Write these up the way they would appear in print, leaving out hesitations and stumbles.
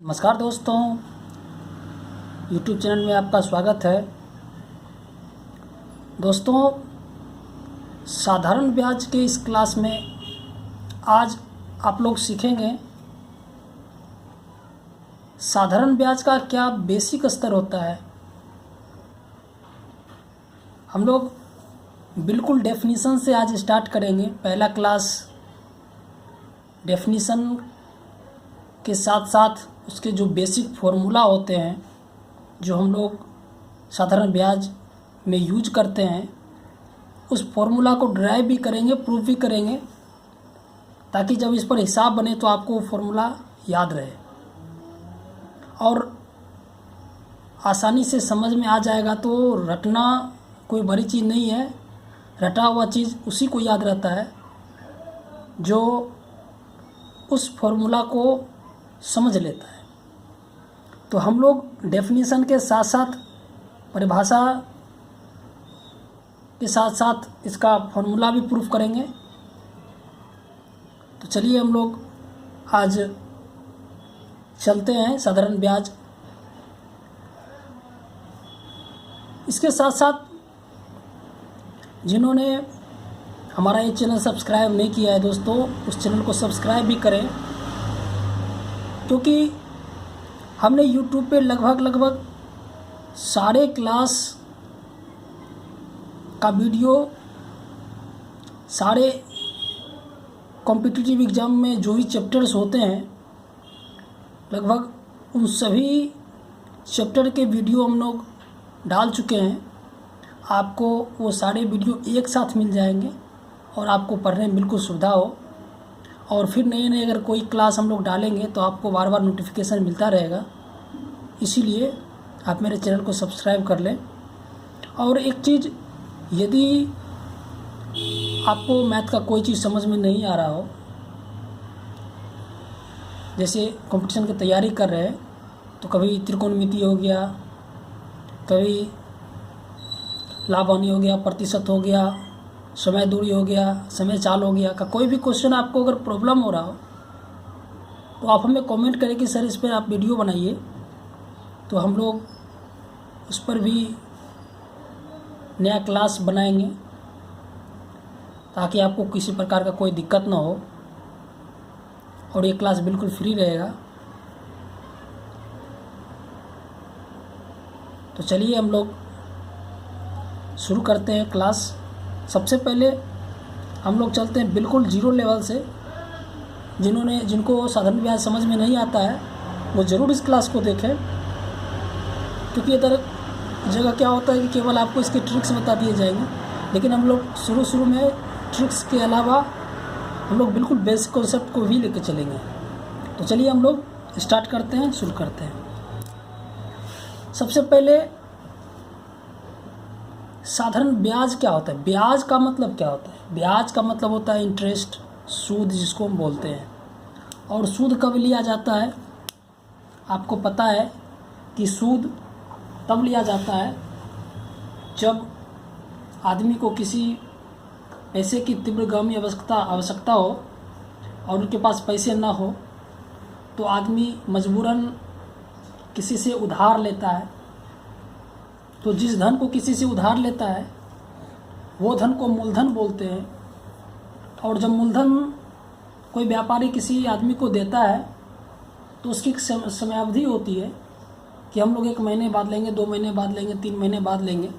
नमस्कार दोस्तों, YouTube channel में आपका स्वागत है। दोस्तों, साधारण ब्याज के इस क्लास में आज आप लोग सीखेंगे साधारण ब्याज का क्या बेसिक स्तर होता है। हम लोग बिल्कुल डेफिनीशन से आज स्टार्ट करेंगे। पहला क्लास डेफिनीशन के साथ साथ उसके जो बेसिक फार्मूला होते हैं जो हम लोग साधारण ब्याज में यूज करते हैं, उस फार्मूला को ड्राइव भी करेंगे, प्रूफ भी करेंगे, ताकि जब इस पर हिसाब बने तो आपको वो फार्मूला याद रहे और आसानी से समझ में आ जाएगा। तो रटना कोई बड़ी चीज़ नहीं है, रटा हुआ चीज़ उसी को याद रहता है जो उस फार्मूला को समझ लेता है। तो हम लोग डेफिनीशन के साथ साथ परिभाषा के साथ साथ इसका फार्मूला भी प्रूफ करेंगे। तो चलिए हम लोग आज चलते हैं साधारण ब्याज। इसके साथ साथ जिन्होंने हमारा ये चैनल सब्सक्राइब नहीं किया है दोस्तों, उस चैनल को सब्सक्राइब भी करें, क्योंकि हमने YouTube पे लगभग सारे क्लास का वीडियो, सारे कॉम्पिटिटिव एग्ज़ाम में जो भी चैप्टर्स होते हैं, लगभग उन सभी चैप्टर के वीडियो हम लोग डाल चुके हैं। आपको वो सारे वीडियो एक साथ मिल जाएंगे और आपको पढ़ने में बिल्कुल सुविधा हो। और फिर नए अगर कोई क्लास हम लोग डालेंगे तो आपको बार बार नोटिफिकेशन मिलता रहेगा। इसीलिए आप मेरे चैनल को सब्सक्राइब कर लें। और एक चीज़, यदि आपको मैथ का कोई चीज़ समझ में नहीं आ रहा हो, जैसे कंपटीशन की तैयारी कर रहे हैं, तो कभी त्रिकोणमिति हो गया, कभी लाभ हानि हो गया, प्रतिशत हो गया, समय दूरी हो गया, समय चाल हो गया, का कोई भी क्वेश्चन आपको अगर प्रॉब्लम हो रहा हो तो आप हमें कमेंट करें कि सर इस पर आप वीडियो बनाइए, तो हम लोग उस पर भी नया क्लास बनाएंगे ताकि आपको किसी प्रकार का कोई दिक्कत ना हो। और ये क्लास बिल्कुल फ्री रहेगा। तो चलिए हम लोग शुरू करते हैं क्लास। सबसे पहले हम लोग चलते हैं बिल्कुल जीरो लेवल से। जिनको साधारण ब्याज समझ में नहीं आता है वो ज़रूर इस क्लास को देखें, क्योंकि इधर जगह क्या होता है कि केवल आपको इसके ट्रिक्स बता दिए जाएंगे, लेकिन हम लोग शुरू में ट्रिक्स के अलावा हम लोग बिल्कुल बेसिक कॉन्सेप्ट को भी लेकर चलेंगे। तो चलिए हम लोग स्टार्ट करते हैं, शुरू करते हैं। सबसे पहले साधारण ब्याज क्या होता है, ब्याज का मतलब क्या होता है। ब्याज का मतलब होता है इंटरेस्ट, सूद जिसको हम बोलते हैं। और सूद कब लिया जाता है, आपको पता है कि सूद तब लिया जाता है जब आदमी को किसी पैसे की तीव्रगामी आवश्यकता हो और उनके पास पैसे ना हो, तो आदमी मजबूरन किसी से उधार लेता है। तो जिस धन को किसी से उधार लेता है वो धन को मूलधन बोलते हैं। और जब मूलधन कोई व्यापारी किसी आदमी को देता है तो उसकी समयावधि होती है कि हम लोग 1 महीने बाद लेंगे, 2 महीने बाद लेंगे, 3 महीने बाद लेंगे।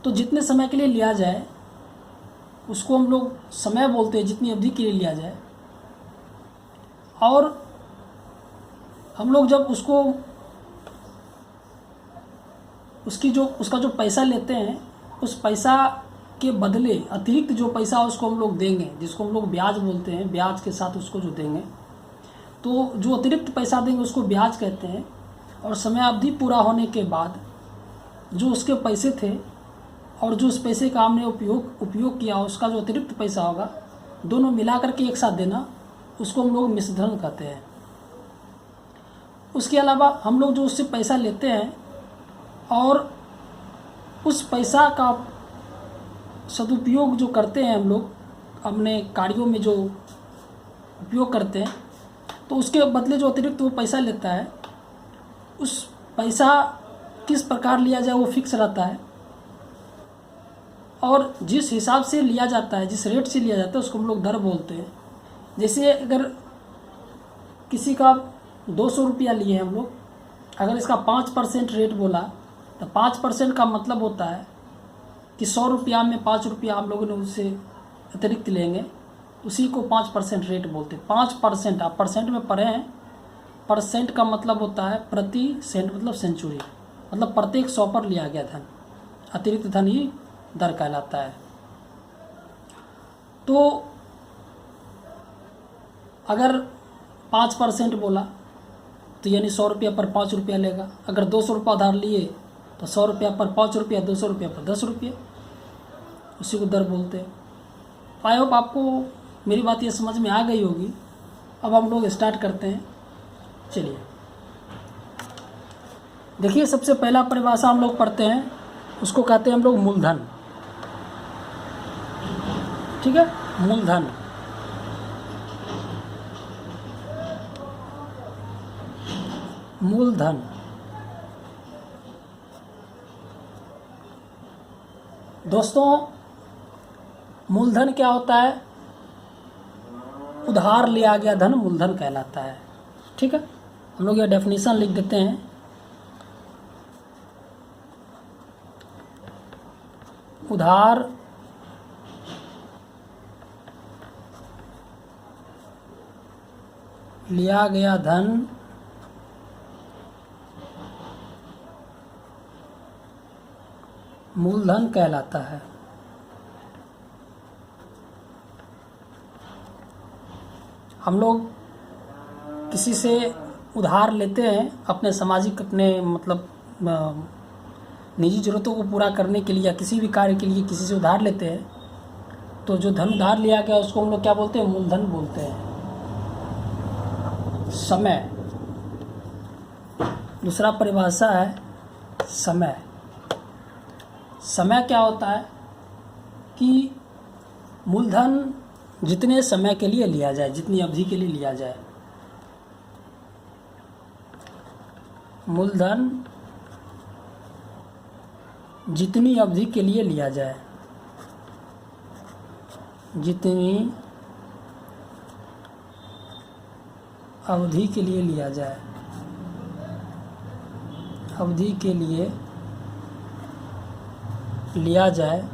तो जितने समय के लिए लिया जाए उसको हम लोग समय बोलते हैं, जितनी अवधि के लिए लिया जाए। और हम लोग जब उसका जो पैसा लेते हैं, उस पैसा के बदले अतिरिक्त जो पैसा उसको हम लोग देंगे, जिसको हम लोग ब्याज बोलते हैं, ब्याज के साथ उसको जो देंगे, तो जो अतिरिक्त पैसा देंगे उसको ब्याज कहते हैं। और समयावधि पूरा होने के बाद जो उसके पैसे थे और जो उस पैसे का हमने उपयोग किया, उसका जो अतिरिक्त पैसा होगा, दोनों मिला करके एक साथ देना, उसको हम लोग मिश्रधन कहते हैं। उसके अलावा हम लोग जो उससे पैसा लेते हैं और उस पैसा का सदुपयोग जो करते हैं, हम लोग अपने कार्यों में जो उपयोग करते हैं, तो उसके बदले जो अतिरिक्त वो पैसा लेता है, उस पैसा किस प्रकार लिया जाए वो फिक्स रहता है, और जिस हिसाब से लिया जाता है, जिस रेट से लिया जाता है, उसको हम लोग दर बोलते हैं। जैसे अगर किसी का 200 रुपया लिए हम लोग, अगर इसका 5% रेट बोला तो 5% का मतलब होता है कि 100 रुपया में 5 रुपया हम लोगों ने उससे अतिरिक्त लेंगे, उसी को 5% रेट बोलते हैं। 5%, आप परसेंट में पढ़े हैं, परसेंट का मतलब होता है प्रति सेंट, मतलब सेंचुरी, मतलब प्रत्येक 100 पर लिया गया धन, अतिरिक्त धन ही दर कहलाता है। तो अगर 5% बोला तो यानी 100 रुपया पर 5 रुपया लेगा। अगर 200 रुपया उधार लिए तो 100 रुपया पर 5 रुपया, 200 रुपया पर 10 रुपये, उसी को दर बोलते हैं। आई होप आपको मेरी बात ये समझ में आ गई होगी। अब हम लोग स्टार्ट करते हैं। चलिए देखिए, सबसे पहला परिभाषा हम लोग पढ़ते हैं, उसको कहते हैं हम लोग मूलधन। ठीक है, मूलधन। मूलधन दोस्तों, मूलधन क्या होता है? उधार लिया गया धन मूलधन कहलाता है। ठीक है, हम लोग यह डेफिनेशन लिख देते हैं। उधार लिया गया धन मूलधन कहलाता है। हम लोग किसी से उधार लेते हैं अपने सामाजिक, अपने मतलब निजी ज़रूरतों को पूरा करने के लिए या किसी भी कार्य के लिए किसी से उधार लेते हैं, तो जो धन उधार लिया गया उसको हम लोग क्या बोलते हैं? मूलधन बोलते हैं। समय, दूसरा परिभाषा है समय। समय क्या होता है कि मूलधन जितने समय के लिए लिया जाए, जितनी अवधि के लिए लिया जाए, मूलधन जितनी अवधि के लिए लिया जाए, जितनी अवधि के लिए लिया जाए, अवधि के लिए लिया जाए,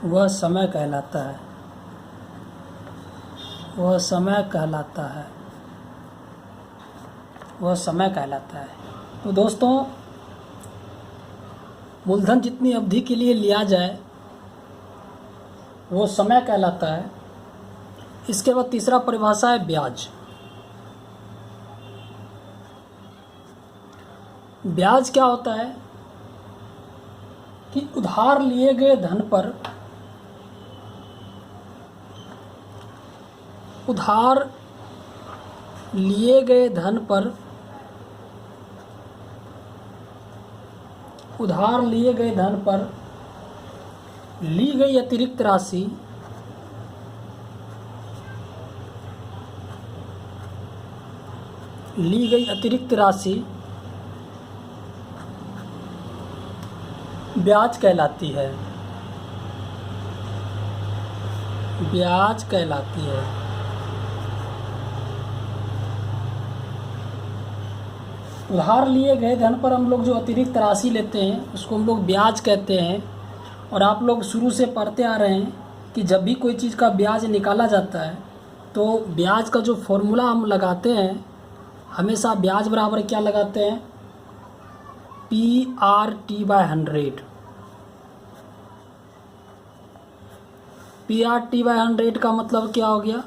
वह समय कहलाता है। वह समय कहलाता है। वह समय कहलाता है। तो दोस्तों, मूलधन जितनी अवधि के लिए लिया जाए वो समय कहलाता है। इसके बाद तीसरा परिभाषा है ब्याज। ब्याज क्या होता है कि उधार लिए गए धन पर, उधार लिए गए धन पर, उधार लिए गए धन पर ली गई अतिरिक्त राशि ब्याज कहलाती है। ब्याज कहलाती है। उधार लिए गए धन पर हम लोग जो अतिरिक्त राशि लेते हैं उसको हम लोग ब्याज कहते हैं। और आप लोग शुरू से पढ़ते आ रहे हैं कि जब भी कोई चीज़ का ब्याज निकाला जाता है तो ब्याज का जो फॉर्मूला हम लगाते हैं, हमेशा ब्याज बराबर क्या लगाते हैं? PRT/100। PRT/100 का मतलब क्या हो गया?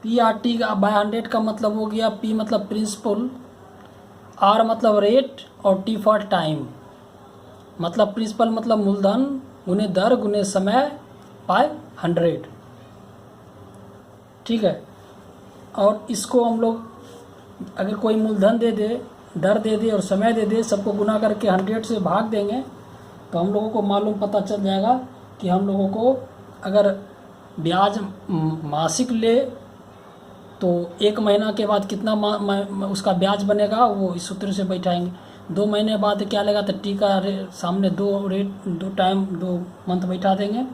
PRT/100 का मतलब हो गया, P मतलब प्रिंसिपल, R मतलब रेट और T फॉर टाइम। मतलब प्रिंसिपल मतलब मूलधन गुने दर गुने समय बाय 100। ठीक है, और इसको हम लोग अगर कोई मूलधन दे दे, दर दे दे और समय दे दे, सबको गुना करके 100 से भाग देंगे तो हम लोगों को मालूम पता चल जाएगा कि हम लोगों को अगर ब्याज मासिक ले तो 1 महीना के बाद कितना उसका ब्याज बनेगा वो इस सूत्र से बैठाएंगे। 2 महीने बाद क्या लेगा तो टी का सामने 2 मंथ बैठा देंगे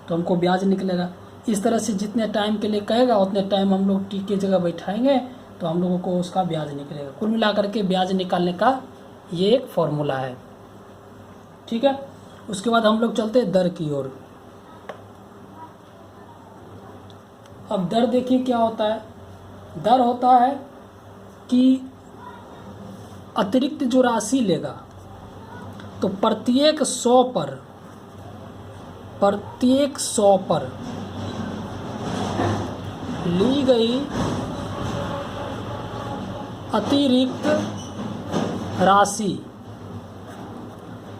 तो हमको ब्याज निकलेगा। इस तरह से जितने टाइम के लिए कहेगा उतने टाइम हम लोग टी की जगह बैठाएंगे तो हम लोगों को उसका ब्याज निकलेगा। कुल मिलाकर के ब्याज निकालने का ये एक फॉर्मूला है। ठीक है, उसके बाद हम लोग चलते हैं दर की ओर। अब दर देखिए क्या होता है। दर होता है कि अतिरिक्त जो राशि लेगा तो प्रत्येक 100 पर ली गई अतिरिक्त राशि,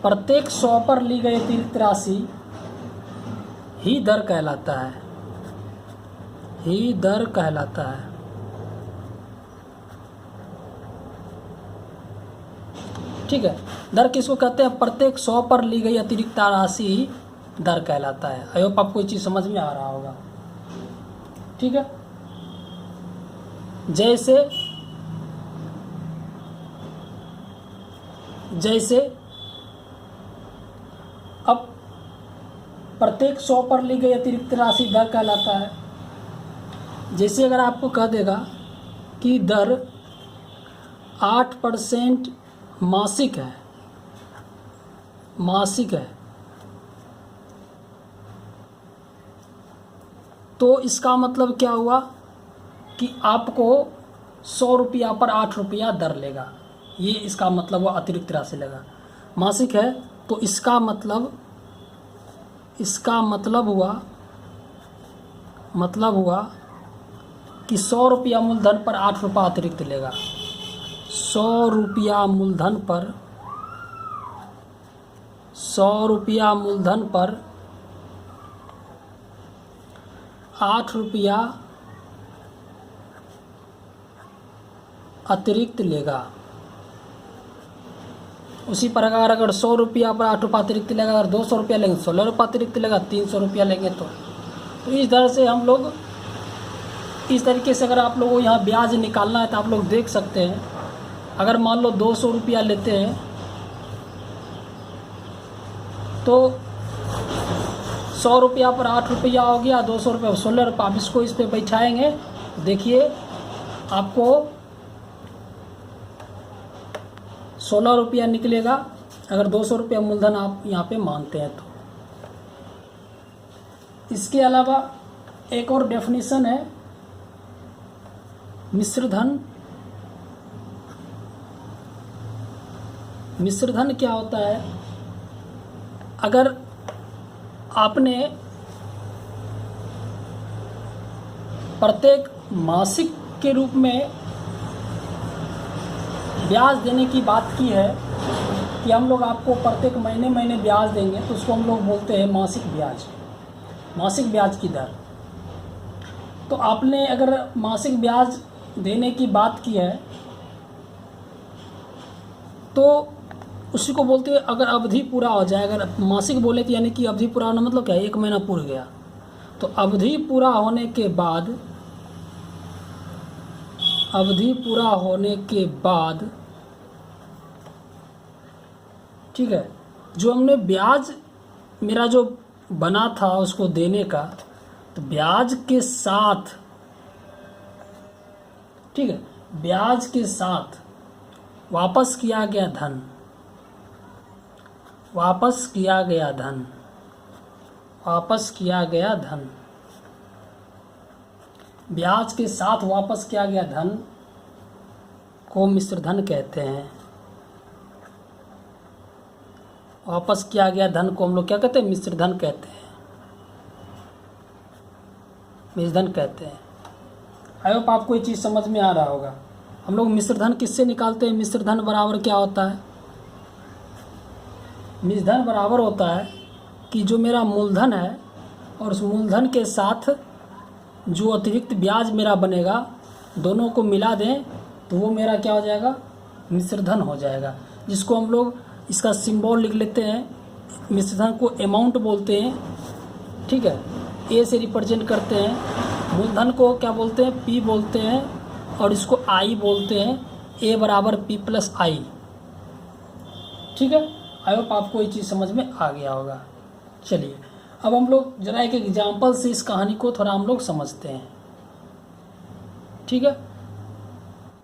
प्रत्येक 100 पर ली गई अतिरिक्त राशि ही दर कहलाता है, ही दर कहलाता है। ठीक है, दर किसको कहते हैं? प्रत्येक 100 पर ली गई अतिरिक्त राशि ही दर कहलाता है। आई होप आपको ये चीज़ समझ में आ रहा होगा। ठीक है, जैसे अब प्रत्येक 100 पर ली गई अतिरिक्त राशि दर कहलाता है। जैसे अगर आपको कह देगा कि दर 8% मासिक है, तो इसका मतलब क्या हुआ कि आपको 100 रुपया पर 8 रुपया दर लेगा। ये इसका मतलब हुआ अतिरिक्त राशि लेगा। मासिक है तो इसका मतलब हुआ कि 100 रुपया मूलधन पर 8 रुपया अतिरिक्त लेगा। 100 रुपया मूलधन पर 8 रुपया अतिरिक्त लेगा। उसी प्रकार अगर 100 रुपया पर 8 रुपया अतिरिक्त लेगा, अगर 200 रुपया लेंगे 16 रुपया अतिरिक्त लेगा, 300 रुपया लेंगे तो इस तरह से हम लोग इस तरीके से अगर आप लोगों को यहाँ ब्याज निकालना है तो आप लोग देख सकते हैं। अगर मान लो 200 रुपया लेते हैं तो 100 रुपया पर 8 रुपया हो गया, 200 रुपये 16 रुपये। आप इसको इस पर बैठाएंगे, देखिए आपको 16 रुपया निकलेगा अगर 200 रुपया मूलधन आप यहाँ पे मानते हैं तो। इसके अलावा एक और डेफिनेशन है मिश्रधन। मिश्रधन क्या होता है? अगर आपने प्रत्येक मासिक के रूप में ब्याज देने की बात की है कि हम लोग आपको प्रत्येक महीने ब्याज देंगे तो उसको हम लोग बोलते हैं मासिक ब्याज की दर। तो आपने अगर मासिक ब्याज देने की बात की है तो उसी को बोलते हैं अगर अवधि पूरा हो जाए। अगर मासिक बोले तो यानी कि अवधि पूरा होना मतलब क्या है? 1 महीना पूरा गया तो अवधि पूरा होने के बाद ठीक है, जो हमने ब्याज मेरा जो बना था उसको देने का, तो ब्याज के साथ ठीक है, ब्याज के साथ वापस किया गया धन, ब्याज के साथ वापस किया गया धन को मिश्रधन कहते हैं। वापस किया गया धन को हम लोग क्या कहते हैं? मिश्रधन कहते हैं। आई होप आपको ये चीज़ समझ में आ रहा होगा। हम लोग मिश्रधन किससे निकालते हैं? मिश्रधन बराबर क्या होता है? मिश्रधन बराबर होता है कि जो मेरा मूलधन है और उस मूलधन के साथ जो अतिरिक्त ब्याज मेरा बनेगा दोनों को मिला दें तो वो मेरा क्या हो जाएगा? मिश्रधन हो जाएगा। जिसको हम लोग इसका सिंबल लिख लेते हैं। मिश्रधन को अमाउंट बोलते हैं। ठीक है, ए से रिप्रेजेंट करते हैं। मूलधन को क्या बोलते हैं? पी बोलते हैं, और इसको आई बोलते हैं। ए बराबर पी प्लस आई। ठीक है, आई होप आपको ये चीज़ समझ में आ गया होगा। चलिए अब हम लोग जरा एक एग्जाम्पल से इस कहानी को थोड़ा हम लोग समझते हैं। ठीक है,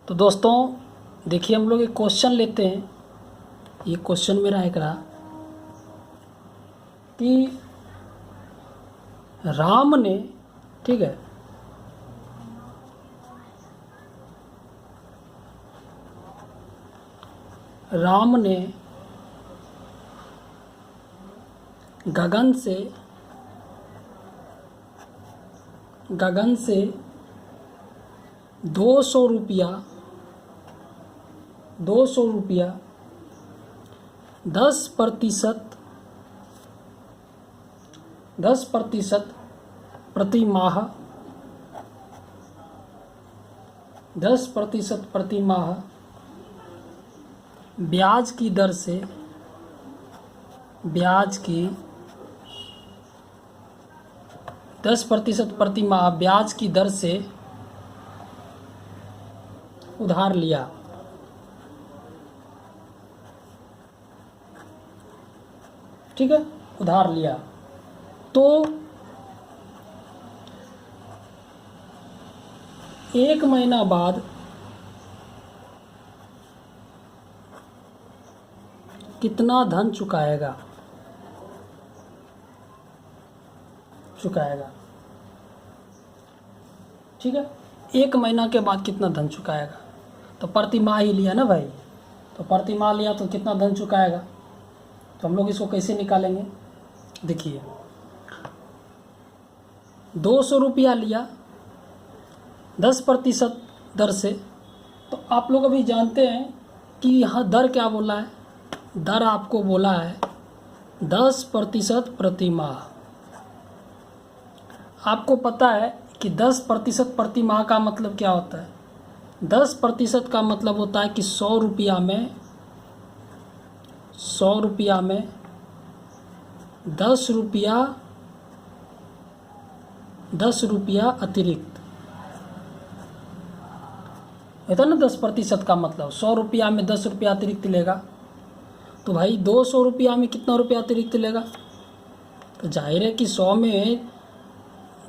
तो दोस्तों देखिए हम लोग एक क्वेश्चन लेते हैं। ये क्वेश्चन मेरा एक रहा कि राम ने, ठीक है, राम ने गगन से 200 रुपया 10% प्रति माह 10% प्रति माह ब्याज की दर से 10% प्रति माह ब्याज की दर से उधार लिया। ठीक है, उधार लिया। तो 1 महीना बाद कितना धन चुकाएगा? ठीक है, 1 महीना के बाद कितना धन चुकाएगा? तो प्रति माह ही लिया ना भाई, तो प्रति माह लिया तो कितना धन चुकाएगा? तो हम लोग इसको कैसे निकालेंगे? देखिए 200 रुपया लिया 10% दर से, तो आप लोग अभी जानते हैं कि यहाँ दर क्या बोला है? दर आपको बोला है 10% प्रति माह। आपको पता है कि 10% प्रति माह का मतलब क्या होता है? 10% का मतलब होता है कि 100 रुपया में 10 रुपया अतिरिक्त होता है ना। 10% का मतलब 100 रुपया में 10 रुपया अतिरिक्त लेगा। तो भाई 200 रुपया में कितना रुपया अतिरिक्त लेगा? तो जाहिर है कि 100 में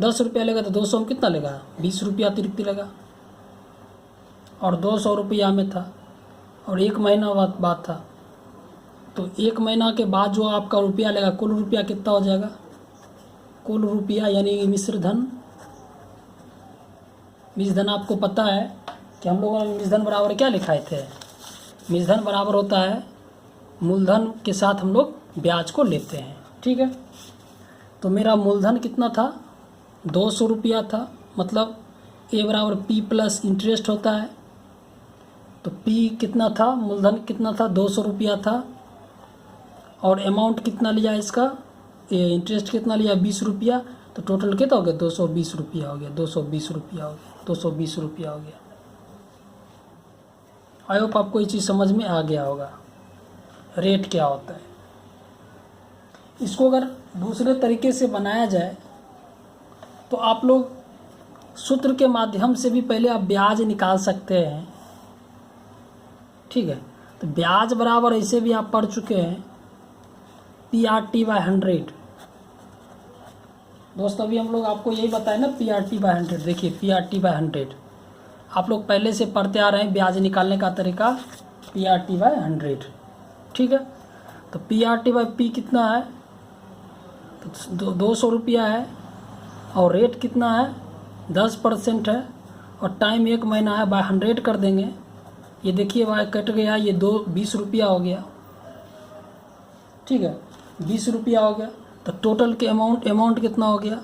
10 रुपया लेगा तो 200 में कितना लेगा? 20 रुपया अतिरिक्त लेगा। और 200 रुपया में था और 1 महीना बाद था, तो 1 महीना के बाद जो आपका रुपया लेगा, कुल रुपया कितना हो जाएगा? कुल रुपया यानी मिश्र धन। आपको पता है कि हम लोगों ने मिश्र धन बराबर क्या लिखाए थे? मिश्र धन बराबर होता है मूलधन के साथ हम लोग ब्याज को लेते हैं। ठीक है, तो मेरा मूलधन कितना था? 200 रुपया था। मतलब ए बराबर पी प्लस इंटरेस्ट होता है। तो पी कितना था? मूलधन कितना था? 200 रुपया था। और अमाउंट कितना लिया इसका? इंटरेस्ट कितना लिया? 20 रुपया। तो टोटल कितना हो गया? 220 रुपया हो गया। 220 रुपया हो गया। आई होप आपको ये चीज़ समझ में आ गया होगा रेट क्या होता है। इसको अगर दूसरे तरीके से बनाया जाए तो आप लोग सूत्र के माध्यम से भी पहले आप ब्याज निकाल सकते हैं। ठीक है, तो ब्याज बराबर ऐसे भी आप पढ़ चुके हैं PRT/100। दोस्तों अभी हम लोग आपको यही बताए ना PRT/100। देखिए PRT/100 आप लोग पहले से पढ़ते आ रहे हैं ब्याज निकालने का तरीका PRT/100। ठीक है, तो PRT/P कितना है? तो 200 रुपया है और रेट कितना है? 10% है और टाइम 1 महीना है। 100 कर देंगे। ये देखिए भाई कट गया, ये 20 रुपया हो गया। ठीक है, 20 रुपया हो गया। तो टोटल के अमाउंट कितना हो गया?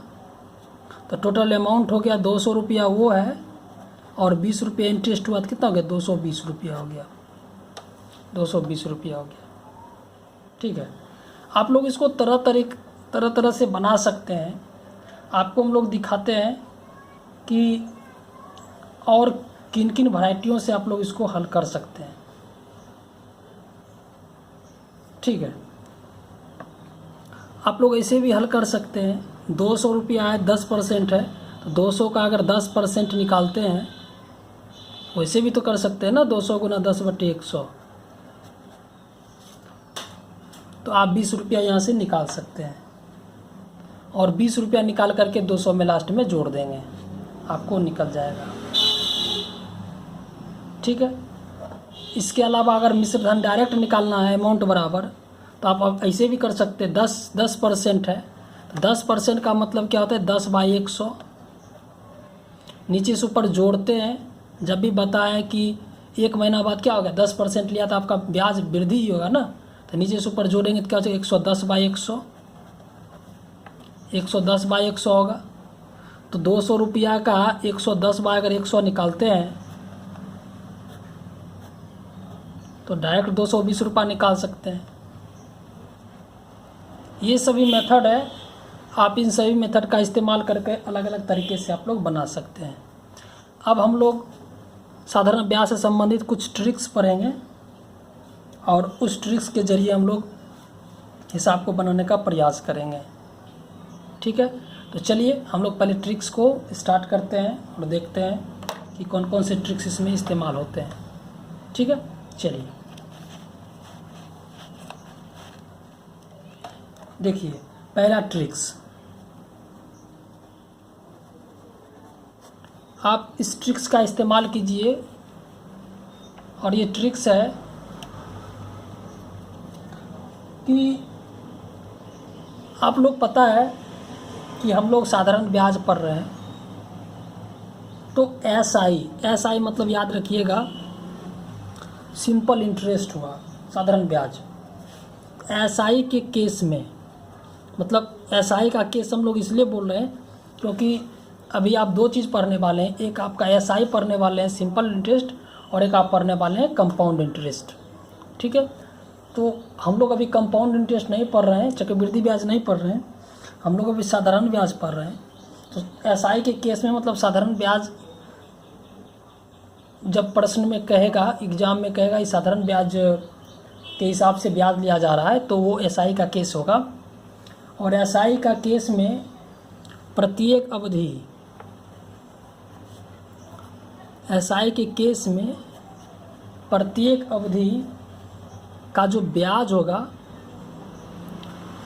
तो टोटल अमाउंट हो गया 200 रुपया वो है, और 20 रुपया इंटरेस्ट हुआ तो कितना हो गया? 220 रुपया हो गया। 220 रुपया हो गया। ठीक है, आप लोग इसको तरह से बना सकते हैं। आपको हम लोग दिखाते हैं कि और किन किन वैरायटियों से आप लोग इसको हल कर सकते हैं। ठीक है, आप लोग ऐसे भी हल कर सकते हैं 200 रुपया है, 10% है, तो 200 का अगर 10% निकालते हैं, वैसे भी तो कर सकते हैं ना, 200 गुना 10/100, तो आप 20 रुपया यहाँ से निकाल सकते हैं और 20 रुपया निकाल करके 200 में लास्ट में जोड़ देंगे, आपको निकल जाएगा। ठीक है। इसके अलावा अगर मिश्र धन डायरेक्ट निकालना है अमाउंट बराबर, तो आप ऐसे भी कर सकते हैं। 10% है, तो 10% का मतलब क्या होता है, 10/100, नीचे से ऊपर जोड़ते हैं। जब भी बताएं कि 1 महीना बाद क्या होगा, 10% लिया तो आपका ब्याज वृद्धि ही होगा ना, तो नीचे से ऊपर जोड़ेंगे तो क्या हो जाएगा, 110/100, 110/100 होगा। तो 200 रुपया का 110/100 निकालते हैं तो डायरेक्ट 220 रुपया निकाल सकते हैं। ये सभी मेथड है, आप इन सभी मेथड का इस्तेमाल करके अलग अलग तरीके से आप लोग बना सकते हैं। अब हम लोग साधारण ब्याज से संबंधित कुछ ट्रिक्स पढ़ेंगे और उस ट्रिक्स के जरिए हम लोग हिसाब को बनाने का प्रयास करेंगे। ठीक है, तो चलिए हम लोग पहले ट्रिक्स को स्टार्ट करते हैं और देखते हैं कि कौन कौन से ट्रिक्स इसमें इस्तेमाल होते हैं। ठीक है, चलिए देखिए पहला ट्रिक्स। आप इस ट्रिक्स का इस्तेमाल कीजिए और ये ट्रिक्स है कि आप लोग पता है कि हम लोग साधारण ब्याज पढ़ रहे हैं, तो एसआई मतलब याद रखिएगा सिंपल इंटरेस्ट हुआ साधारण ब्याज। एसआई के केस में मतलब एसआई का केस हम लोग इसलिए बोल रहे हैं क्योंकि अभी आप दो चीज़ पढ़ने वाले हैं, एक आपका एसआई पढ़ने वाले हैं सिंपल इंटरेस्ट और एक आप पढ़ने वाले हैं कंपाउंड इंटरेस्ट। ठीक है, तो हम लोग अभी कंपाउंड इंटरेस्ट नहीं पढ़ रहे हैं, चक्रवृद्धि ब्याज नहीं पढ़ रहे हैं, हम लोग अभी साधारण ब्याज पढ़ रहे हैं। तो एसआई के केस में मतलब साधारण ब्याज जब प्रश्न में कहेगा, एग्जाम में कहेगा इस साधारण ब्याज के हिसाब से ब्याज लिया जा रहा है, तो वो एसआई का केस होगा। और एसआई का केस में प्रत्येक अवधि, एसआई के केस में प्रत्येक अवधि का जो ब्याज होगा,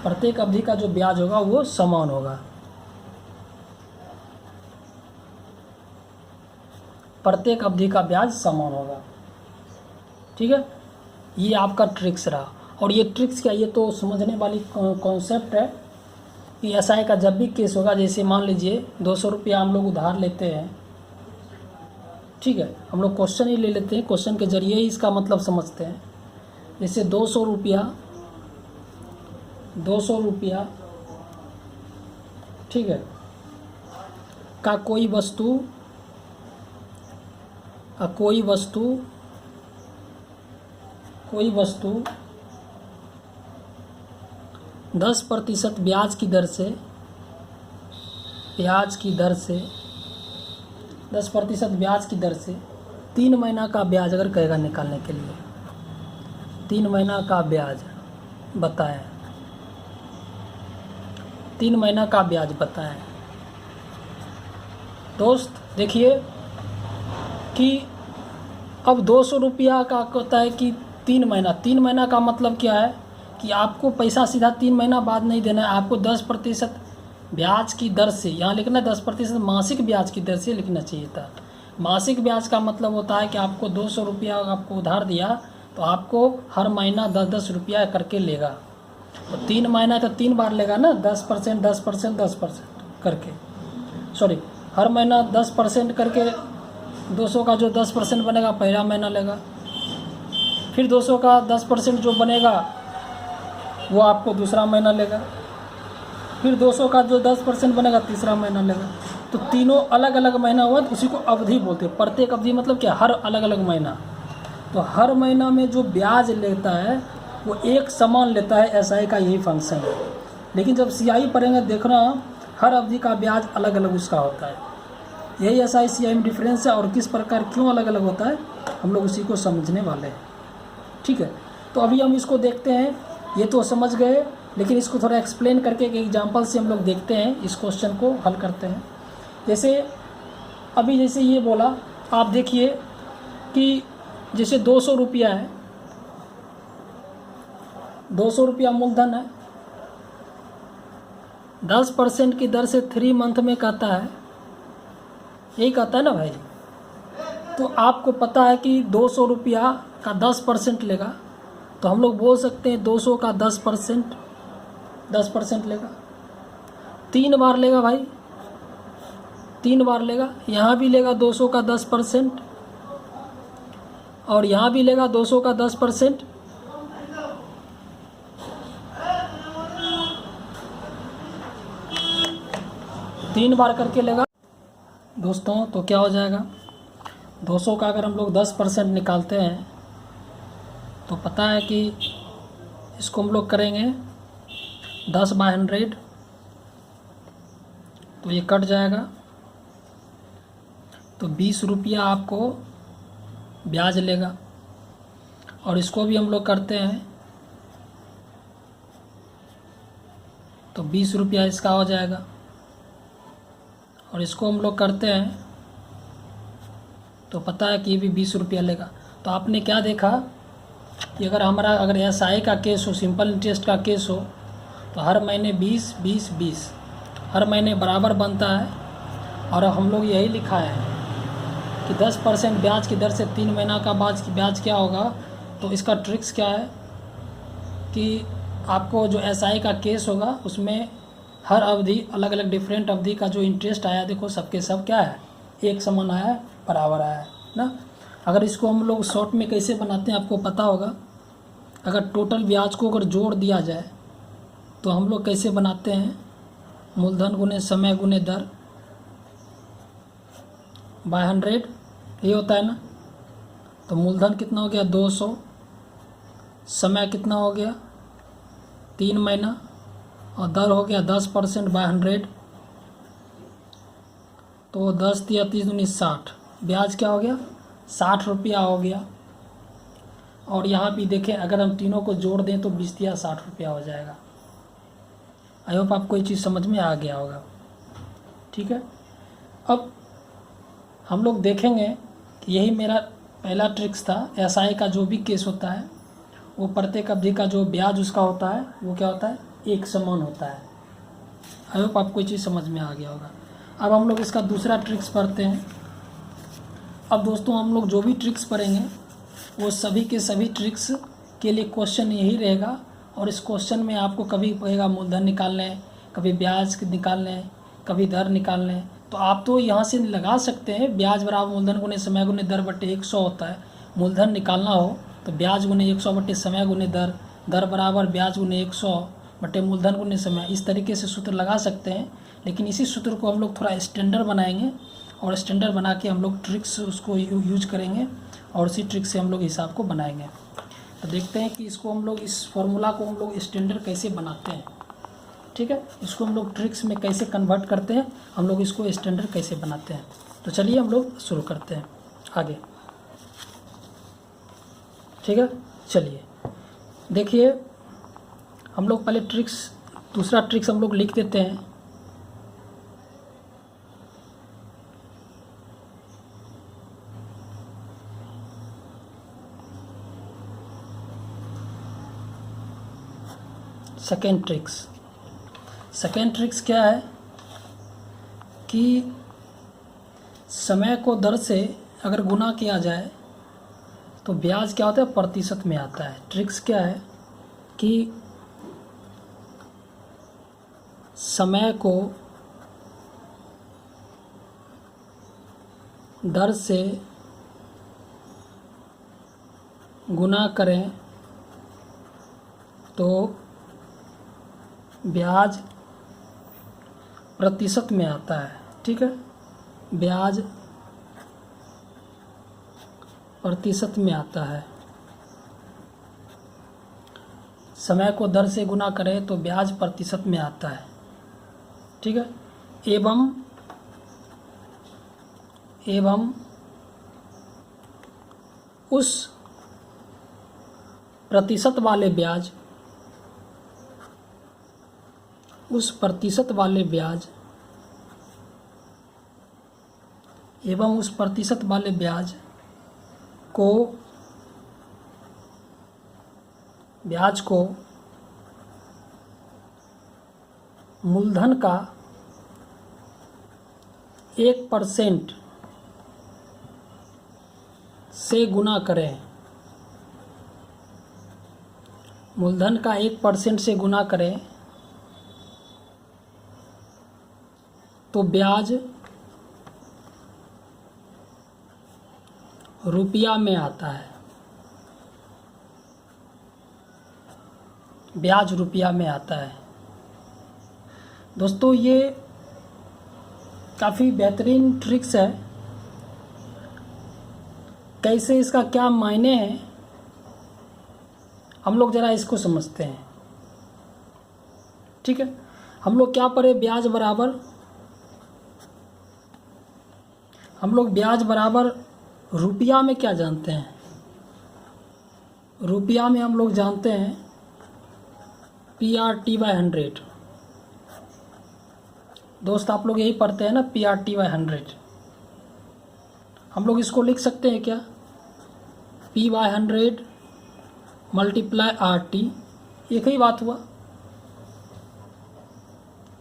प्रत्येक अवधि का जो ब्याज होगा वो समान होगा। प्रत्येक अवधि का ब्याज समान होगा। ठीक है, ये आपका ट्रिक्स रहा। और ये ट्रिक्स क्या, ये तो समझने वाली कॉन्सेप्ट है कि एसआई का जब भी केस होगा, जैसे मान लीजिए 200 रुपया हम लोग उधार लेते हैं। ठीक है, हम लोग क्वेश्चन ही ले लेते हैं, क्वेश्चन के जरिए ही इसका मतलब समझते हैं। जैसे 200 रुपया ठीक है का कोई वस्तु 10% ब्याज की दर से 10% ब्याज की दर से 3 महीना का ब्याज अगर कहेगा निकालने के लिए, 3 महीना का ब्याज बताएं, 3 महीना का ब्याज बताएं। दोस्त देखिए कि अब 200 रुपया का होता है कि 3 महीना का मतलब क्या है कि आपको पैसा सीधा 3 महीना बाद नहीं देना है, आपको 10% ब्याज की दर से, यहाँ लिखना 10% मासिक ब्याज की दर से लिखना चाहिए था। मासिक ब्याज का मतलब होता है कि आपको 200 रुपया आपको उधार दिया तो आपको हर महीना 10-10 रुपया करके लेगा। तो 3 महीना तो 3 बार लेगा ना, 10% करके, सॉरी हर महीना 10% करके 200 का जो 10% बनेगा पहला महीना लेगा, फिर 200 का 10% जो बनेगा वो आपको दूसरा महीना लेगा, फिर 200 का जो 10% बनेगा तीसरा महीना लेगा। तो तीनों अलग अलग महीना हुआ, तो उसी को अवधि बोलते हैं। प्रत्येक अवधि मतलब क्या, हर अलग अलग महीना। तो हर महीना में जो ब्याज लेता है वो एक समान लेता है, एसआई का यही फंक्शन है। लेकिन जब सीआई पढ़ेंगे देखना हर अवधि का ब्याज अलग अलग उसका होता है। यही एसआई सीआई में डिफरेंस है और किस प्रकार क्यों अलग अलग होता है हम लोग उसी को समझने वाले हैं। ठीक है, तो अभी हम इसको देखते हैं। ये तो समझ गए लेकिन इसको थोड़ा एक्सप्लेन करके एक एग्जांपल से हम लोग देखते हैं, इस क्वेश्चन को हल करते हैं। जैसे अभी जैसे ये बोला, आप देखिए कि जैसे 200 रुपया है, 200 रुपया मूलधन है, 10% की दर से 3 मंथ में कहता है, यही कहता है ना भाई। तो आपको पता है कि 200 रुपया का 10% लेगा, तो हम लोग बोल सकते हैं 200 का 10% लेगा। 3 बार लेगा भाई, 3 बार लेगा। यहाँ भी लेगा 200 का 10% और यहाँ भी लेगा 200 का 10%। तीन बार करके लेगा दोस्तों, तो क्या हो जाएगा, 200 का अगर हम लोग 10% निकालते हैं तो पता है कि इसको हम लोग करेंगे 10/100, तो ये कट जाएगा, तो 20 रुपया आपको ब्याज लेगा। और इसको भी हम लोग करते हैं तो 20 रुपया इसका हो जाएगा। और इसको हम लोग करते हैं तो पता है कि ये भी 20 रुपया लेगा। तो आपने क्या देखा कि अगर एसआई का केस हो, सिंपल इंटरेस्ट का केस हो, तो हर महीने 20 20 20 हर महीने बराबर बनता है। और हम लोग यही लिखा है कि 10% ब्याज की दर से 3 महीना का ब्याज क्या होगा। तो इसका ट्रिक्स क्या है कि आपको जो एसआई का केस होगा उसमें हर अवधि अलग अलग डिफरेंट अवधि का जो इंटरेस्ट आया, देखो सबके सब क्या है, एक समान आया है, बराबर आया है ना। अगर इसको हम लोग शॉर्ट में कैसे बनाते हैं आपको पता होगा। अगर टोटल ब्याज को अगर जोड़ दिया जाए तो हम लोग कैसे बनाते हैं, मूलधन गुने समय गुने दर बाय 100, ये होता है ना। तो मूलधन कितना हो गया 200, समय कितना हो गया 3 महीना, और दर हो गया 10% बाय 100, तो 10 या 30 19 60, ब्याज क्या हो गया 60 रुपया हो गया। और यहाँ भी देखें अगर हम तीनों को जोड़ दें तो 20 या 60 रुपया हो जाएगा। आई होप आपको ये चीज़ समझ में आ गया होगा, ठीक है। अब हम लोग देखेंगे कि यही मेरा पहला ट्रिक्स था। एसआई का जो भी केस होता है वो प्रत्येक अवधि का जो ब्याज उसका होता है वो क्या होता है, एक समान होता है। आई होप आपको ये चीज़ समझ में आ गया होगा। अब हम लोग इसका दूसरा ट्रिक्स पढ़ते हैं। अब दोस्तों हम लोग जो भी ट्रिक्स पढ़ेंगे वो सभी के सभी ट्रिक्स के लिए क्वेश्चन यही रहेगा। और इस क्वेश्चन में आपको कभी कहेगा मूलधन निकाल लें, कभी ब्याज निकाल लें, कभी दर निकाल लें। तो आप तो यहाँ से लगा सकते हैं ब्याज बराबर मूलधन गुने समय गुने दर बटे 100 होता है। मूलधन निकालना हो तो ब्याज गुने 100 बटे समय गुने दर, दर बराबर ब्याज गुने 100 बटे मूलधन गुने समय। इस तरीके से सूत्र लगा सकते हैं। लेकिन इसी सूत्र को हम लोग थोड़ा स्टैंडर्ड बनाएंगे और स्टैंडर्ड बना के हम लोग ट्रिक्स उसको यूज करेंगे और उसी ट्रिक से हम लोग हिसाब को बनाएंगे। तो देखते हैं कि इसको हम लोग इस फॉर्मूला को हम लोग स्टैंडर्ड कैसे बनाते हैं, ठीक है। इसको हम लोग ट्रिक्स में कैसे कन्वर्ट करते हैं, हम लोग इसको स्टैंडर्ड कैसे बनाते हैं। तो चलिए हम लोग शुरू करते हैं आगे, ठीक है। चलिए देखिए हम लोग पहले दूसरा ट्रिक्स हम लोग लिख देते हैं। सेकेंड ट्रिक्स क्या है कि समय को दर से अगर गुना किया जाए तो ब्याज क्या होता है, प्रतिशत में आता है। ट्रिक्स क्या है कि समय को दर से गुना करें तो ब्याज प्रतिशत में आता है, ठीक है। ब्याज प्रतिशत में आता है। समय को दर से गुना करें तो ब्याज प्रतिशत में आता है, ठीक है। एवं उस प्रतिशत वाले ब्याज उस प्रतिशत वाले ब्याज एवं उस प्रतिशत वाले ब्याज को मूलधन का 1% से गुना करें। मूलधन का 1% से गुना करें तो ब्याज रुपया में आता है। ब्याज रुपया में आता है। दोस्तों ये काफ़ी बेहतरीन ट्रिक्स है। कैसे, इसका क्या मायने हैं, हम लोग ज़रा इसको समझते हैं। ठीक है, हम लोग क्या पढ़े, ब्याज बराबर रुपया में क्या जानते हैं। रुपया में हम लोग जानते हैं PRT/100। दोस्त आप लोग यही पढ़ते हैं ना, PRT/100। हम लोग इसको लिख सकते हैं क्या, P/100 × RT, एक ही बात हुआ।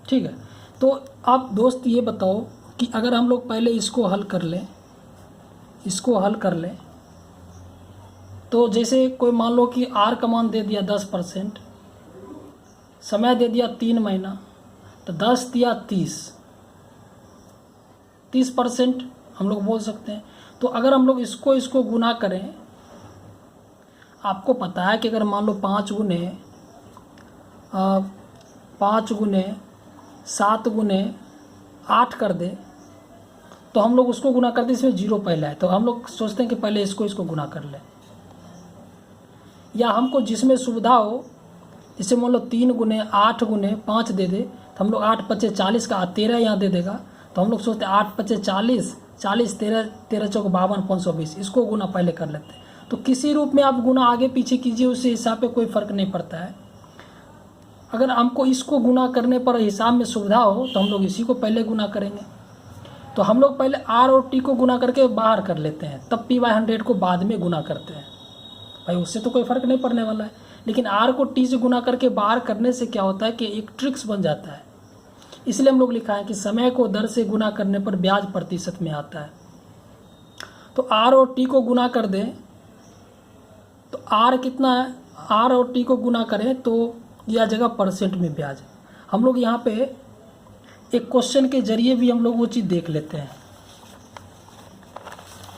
ठीक है, तो आप दोस्त ये बताओ कि अगर हम लोग पहले इसको हल कर लें, तो जैसे कोई मान लो कि R का मान दे दिया 10%, समय दे दिया 3 महीना, तो 10 दिया 30% हम लोग बोल सकते हैं। तो अगर हम लोग इसको गुना करें, आपको पता है कि अगर मान लो 5 गुने 7 गुने 8 कर दे, तो हम लोग उसको गुना करते, इसमें 0 पहला है, तो हम लोग सोचते हैं कि पहले इसको गुना कर लें। या हमको जिसमें सुविधा हो, जैसे मान लो 3 गुने 8 गुने 5 दे दे, तो हम लोग 8 × 5 = 40 का 13 यहाँ दे देगा, तो हम लोग सोचते हैं 8 × 5 = 40, 40 13 13 × 4 = 52, 520, इसको गुना पहले कर लेते हैं। तो किसी रूप में आप गुना आगे पीछे कीजिए, उससे हिसाब पे कोई फ़र्क नहीं पड़ता है। अगर हमको इसको गुना करने पर हिसाब में सुविधा हो, तो हम लोग इसी को पहले गुना करेंगे। तो हम लोग पहले R और T को गुना करके बाहर कर लेते हैं, तब P/100 को बाद में गुना करते हैं। भाई उससे तो कोई फ़र्क नहीं पड़ने वाला है। लेकिन R को T से गुना करके बाहर करने से क्या होता है कि एक ट्रिक्स बन जाता है। इसलिए हम लोग लिखा है कि समय को दर से गुना करने पर ब्याज प्रतिशत में आता है। तो R और T को गुना कर दें तो R कितना है, R और T को गुना करें तो यह जगह % में ब्याज। हम लोग यहाँ पे एक क्वेश्चन के जरिए भी हम लोग वो चीज़ देख लेते हैं।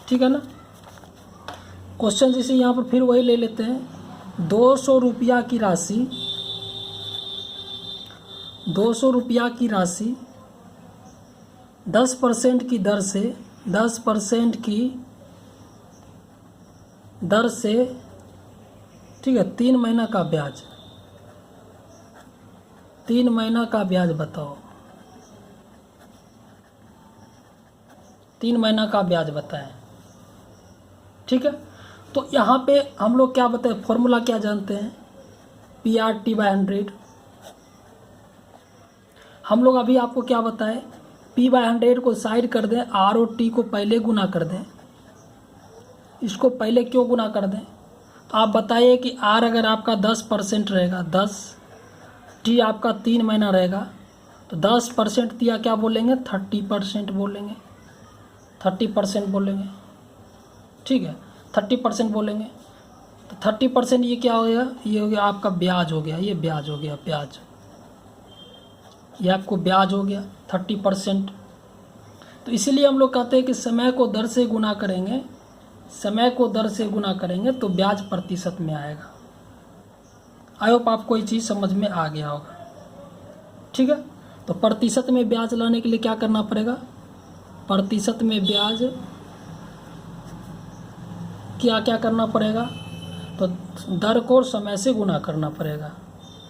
ठीक है ना, क्वेश्चन जैसे यहाँ पर फिर वही ले लेते हैं। 200 रुपया की राशि 10% की दर से ठीक है 3 महीना का ब्याज, 3 महीना का ब्याज बताओ, 3 महीना का ब्याज बताएं। ठीक है, तो यहाँ पे हम लोग क्या बताएं, फॉर्मूला क्या जानते हैं, PRT/100। हम लोग अभी आपको क्या बताएं, P/100 को साइड कर दें, R और T को पहले गुना कर दें। इसको पहले क्यों गुना कर दें, तो आप बताइए कि R अगर आपका 10% रहेगा, 10, T आपका 3 महीना रहेगा, तो 10% दिया क्या बोलेंगे, 30% बोलेंगे, 30% बोलेंगे। ठीक है, 30% बोलेंगे। तो 30% ये क्या हो गया, ये हो गया आपका ब्याज हो गया, ये ब्याज हो गया, ब्याज, ये आपको ब्याज हो गया 30%। तो इसीलिए हम लोग कहते हैं कि समय को दर से गुना करेंगे, समय को दर से गुना करेंगे तो ब्याज प्रतिशत में आएगा। आई होप आपको ये चीज़ समझ में आ गया होगा। ठीक है, तो प्रतिशत में ब्याज लाने के लिए क्या करना पड़ेगा, प्रतिशत में ब्याज क्या करना पड़ेगा, तो दर को समय से गुना करना पड़ेगा।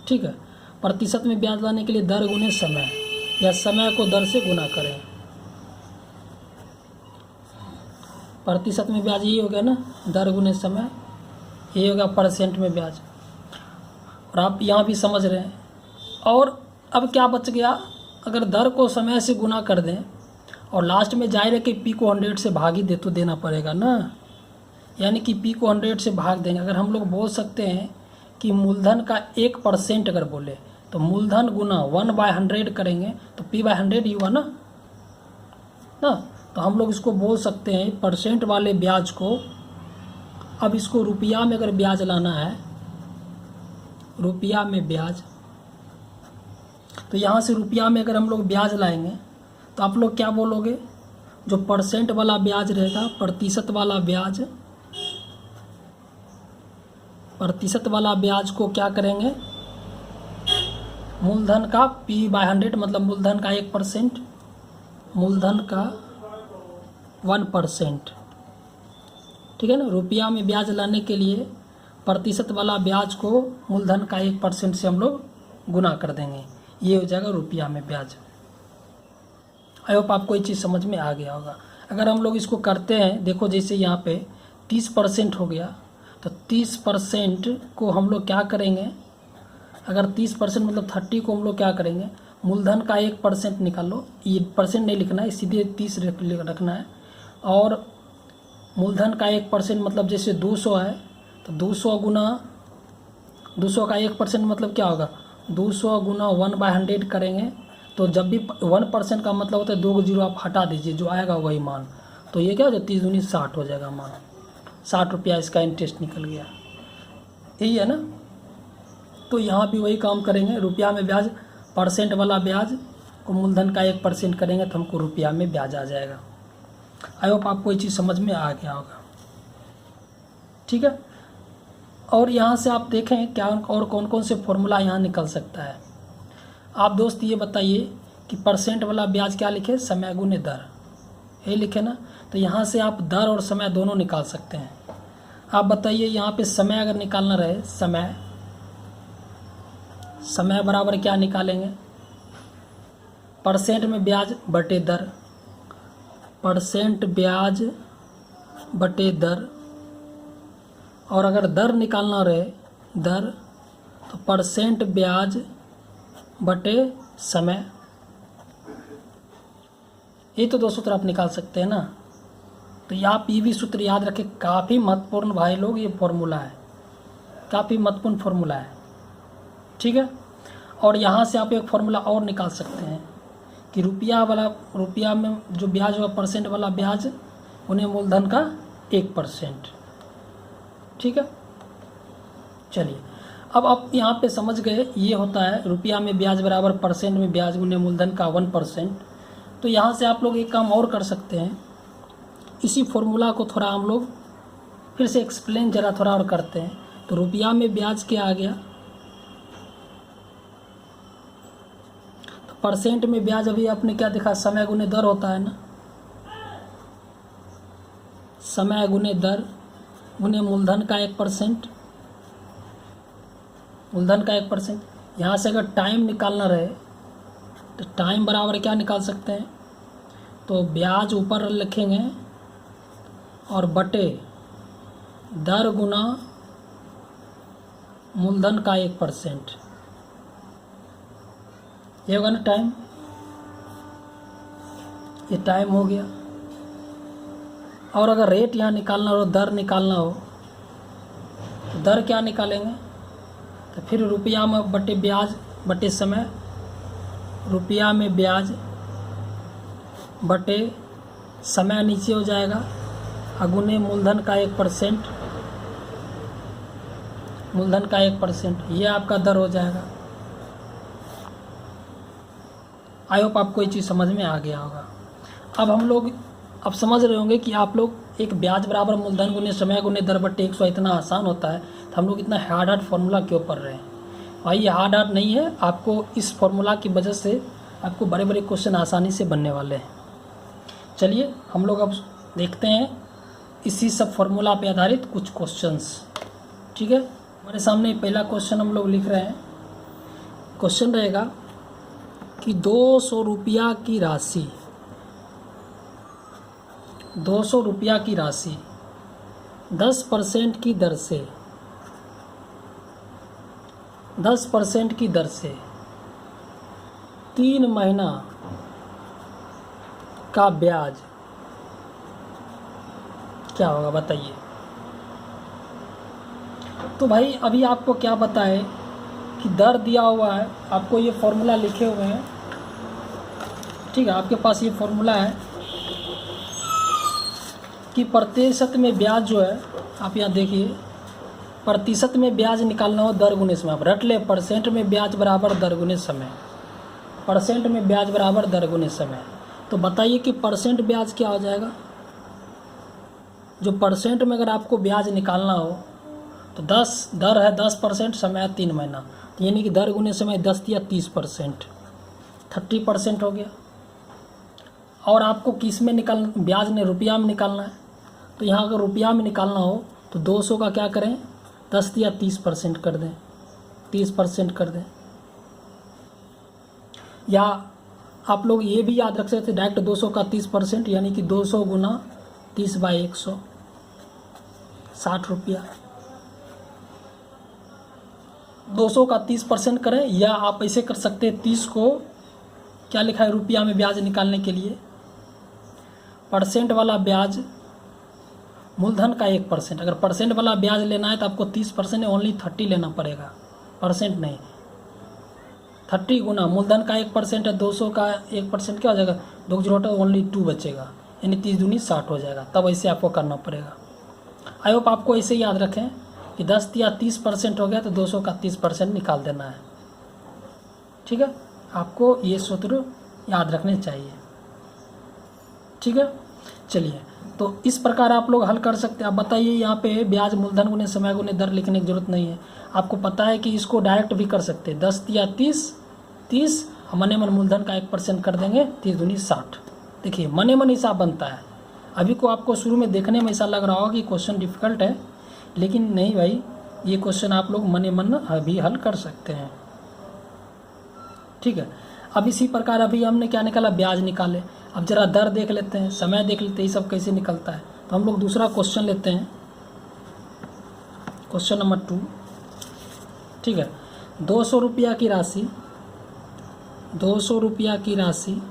ठीक है, प्रतिशत में ब्याज लाने के लिए दर गुने समय, या समय को दर से गुना करें। प्रतिशत में ब्याज ये हो गया ना, दर गुने समय, ये हो गया % में ब्याज। और आप यहाँ भी समझ रहे हैं। और अब क्या बच गया, अगर दर को समय से गुना कर दें और लास्ट में जाहिर है कि पी को 100 से भाग ही दे तो देना पड़ेगा ना, यानी कि पी को 100 से भाग देंगे। अगर हम लोग बोल सकते हैं कि मूलधन का 1% अगर बोले तो मूलधन गुना 1/100 करेंगे तो p/100 ही हुआ ना। तो हम लोग इसको बोल सकते हैं परसेंट वाले ब्याज को, अब इसको रुपया में अगर ब्याज लाना है, रुपया में ब्याज, तो यहाँ से रुपया में अगर हम लोग ब्याज लाएंगे तो आप लोग क्या बोलोगे, जो परसेंट वाला ब्याज रहेगा, प्रतिशत वाला ब्याज, प्रतिशत वाला ब्याज को क्या करेंगे, मूलधन का p/100 मतलब मूलधन का 1%, मूलधन का 1%, ठीक है ना। रुपया में ब्याज लाने के लिए प्रतिशत वाला ब्याज को मूलधन का 1% से हम लोग गुना कर देंगे, ये हो जाएगा रुपया में ब्याज। आई होप आपको ये चीज़ समझ में आ गया होगा। अगर हम लोग इसको करते हैं, देखो जैसे यहाँ पे 30% हो गया, तो 30% को हम लोग क्या करेंगे, अगर 30% मतलब 30 को हम लोग क्या करेंगे, मूलधन का 1% निकालो, ये परसेंट नहीं लिखना है, सीधे 30 रखना है, और मूलधन का 1% मतलब जैसे 200 है तो 200 गुना 200 का 1% मतलब क्या होगा, 200 गुना 1/100 करेंगे, तो जब भी 1% का मतलब होता है 2 जीरो आप हटा दीजिए, जो आएगा वही मान, तो ये क्या हो जाए 30 दूनी 60 हो जाएगा मान, 60 रुपया इसका इंटरेस्ट निकल गया, यही है ना। तो यहाँ भी वही काम करेंगे, रुपया में ब्याज, परसेंट वाला ब्याज को मूलधन का 1% करेंगे तो हमको रुपया में ब्याज आ जाएगा। आई होप आपको ये चीज़ समझ में आ गया होगा, ठीक है। और यहाँ से आप देखें क्या और कौन कौन से फॉर्मूला यहाँ निकल सकता है। आप दोस्त ये बताइए कि परसेंट वाला ब्याज क्या लिखे, समय गुने दर, ये लिखे ना, तो यहाँ से आप दर और समय दोनों निकाल सकते हैं। आप बताइए यहाँ पे समय अगर निकालना रहे, समय बराबर क्या निकालेंगे, परसेंट में ब्याज बटे दर, परसेंट ब्याज बटे दर, और अगर दर निकालना रहे दर, तो परसेंट ब्याज बटे समय। ये तो दो सूत्र आप निकाल सकते हैं ना। तो यहाँ पीवी सूत्र याद रखें, काफ़ी महत्वपूर्ण भाई लोग ये फॉर्मूला है, काफ़ी महत्वपूर्ण फॉर्मूला है, ठीक है। और यहाँ से आप एक फॉर्मूला और निकाल सकते हैं कि रुपया में जो ब्याज होगा परसेंट वाला ब्याज उन्हें मूलधन का 1%, ठीक है। चलिए अब आप यहाँ पे समझ गए, ये होता है रुपया में ब्याज बराबर परसेंट में ब्याज गुने मूलधन का 1%। तो यहाँ से आप लोग एक काम और कर सकते हैं, इसी फॉर्मूला को थोड़ा हम लोग फिर से एक्सप्लेन जरा थोड़ा और करते हैं। तो रुपया में ब्याज क्या आ गया, तो परसेंट में ब्याज अभी आपने क्या देखा, समय गुने दर होता है ना, समय गुने दर गुने मूलधन का 1%, मूलधन का 1%। यहाँ से अगर टाइम निकालना रहे तो टाइम बराबर क्या निकाल सकते हैं, तो ब्याज ऊपर लिखेंगे और बटे दर गुना मूलधन का 1%, ये होगा ना टाइम, ये टाइम हो गया। और अगर रेट यहाँ निकालना हो, दर निकालना हो, तो दर क्या निकालेंगे, तो फिर रुपया में बटे ब्याज बटे समय, रुपया में ब्याज बटे समय नीचे हो जाएगा, अगुने मूलधन का 1%, मूलधन का 1%, ये आपका दर हो जाएगा। आई होप आपको ये चीज़ समझ में आ गया होगा। अब हम लोग अब समझ रहे होंगे कि आप लोग एक ब्याज बराबर मूलधन गुने समय गुने दर बटे 100 इतना आसान होता है, तो हम लोग इतना हार्ड फार्मूला क्यों पढ़ रहे हैं। भाई ये हार्ड नहीं है, आपको इस फार्मूला की वजह से आपको बड़े बड़े क्वेश्चन आसानी से बनने वाले हैं। चलिए हम लोग अब देखते हैं इसी सब फार्मूला पे आधारित कुछ क्वेश्चंस, ठीक है। हमारे सामने पहला क्वेश्चन हम लोग लिख रहे हैं। क्वेश्चन रहेगा कि 200 रुपया की राशि 200 रुपया की राशि 10% की दर से 10% की दर से 3 महीना का ब्याज क्या होगा बताइए। तो भाई अभी आपको क्या बताए कि दर दिया हुआ है, आपको ये फॉर्मूला लिखे हुए हैं, ठीक है, आपके पास ये फॉर्मूला है कि प्रतिशत में ब्याज जो है, आप यहाँ देखिए, प्रतिशत में ब्याज निकालना हो दर गुने समय। आप रट ले, परसेंट में ब्याज बराबर दर गुने समय, परसेंट में ब्याज बराबर दर गुने समय। तो बताइए कि परसेंट ब्याज क्या हो जाएगा। जो परसेंट में अगर आपको ब्याज निकालना हो तो 10 दर है 10%, समय है 3 महीना, तो यानी कि दर गुने समय 10 या 30%, 30% हो गया। और आपको किस में निकालना, ब्याज ने रुपया में निकालना है, तो यहाँ अगर रुपया में निकालना हो तो 200 का क्या करें, 10 या 30% कर दें, 30% कर दें। या आप लोग ये भी याद रख सकते डायरेक्ट 200 का 30%, यानी कि 200 गुना 30/100, 60 रुपया। 200 का 30% करें, या आप ऐसे कर सकते हैं 30 को क्या लिखा है रुपया में ब्याज निकालने के लिए, परसेंट वाला ब्याज मूलधन का 1%। अगर परसेंट वाला ब्याज लेना है तो आपको 30% ओनली 30 लेना पड़ेगा, परसेंट नहीं। 30 गुना मूलधन का 1% है, 200 का 1% क्या हो जाएगा, 2 0 ओनली 2 बचेगा, यानी 30 दूनी 60 हो जाएगा। तब ऐसे आपको करना पड़ेगा। आई होप आपको ऐसे याद रखें कि 10 या 30% हो गया तो 200 का 30% निकाल देना है, ठीक है। आपको ये सूत्र याद रखने चाहिए, ठीक है। चलिए, तो इस प्रकार आप लोग हल कर सकते हैं। आप बताइए, यहाँ पे ब्याज मूलधन गुने समय गुने दर लिखने की जरूरत नहीं है, आपको पता है कि इसको डायरेक्ट भी कर सकते हैं। 10 या 30 मने मन मूलधन का 1% कर देंगे, 30 दूनी 60। देखिए मने मन हिसाब बनता है। अभी को आपको शुरू में देखने में ऐसा लग रहा होगा कि क्वेश्चन डिफिकल्ट है, लेकिन नहीं भाई, ये क्वेश्चन आप लोग मने मन अभी हल कर सकते हैं, ठीक है। अब इसी प्रकार अभी हमने क्या निकाला, ब्याज निकाले। अब जरा दर देख लेते हैं, समय देख लेते हैं, ये सब कैसे निकलता है। तो हम लोग दूसरा क्वेश्चन लेते हैं, क्वेश्चन नंबर 2, ठीक है। 200 रुपया की राशि, 200 रुपया की राशि,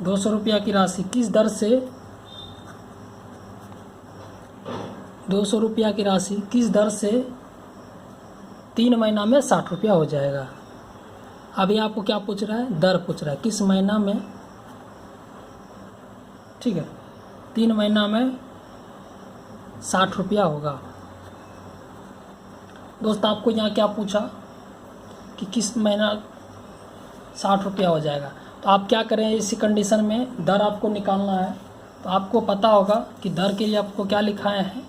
200 रुपया की राशि किस दर से, 200 रुपया की राशि किस दर से 3 महीना में 60 रुपया हो जाएगा। अभी आपको क्या पूछ रहा है, दर पूछ रहा है, किस महीना में, ठीक है, 3 महीना में 60 रुपया होगा। दोस्त आपको यहाँ क्या पूछा कि किस महीना 60 रुपया हो जाएगा। तो आप क्या करें, इसी कंडीशन में दर आपको निकालना है। तो आपको पता होगा कि दर के लिए आपको क्या लिखाए हैं,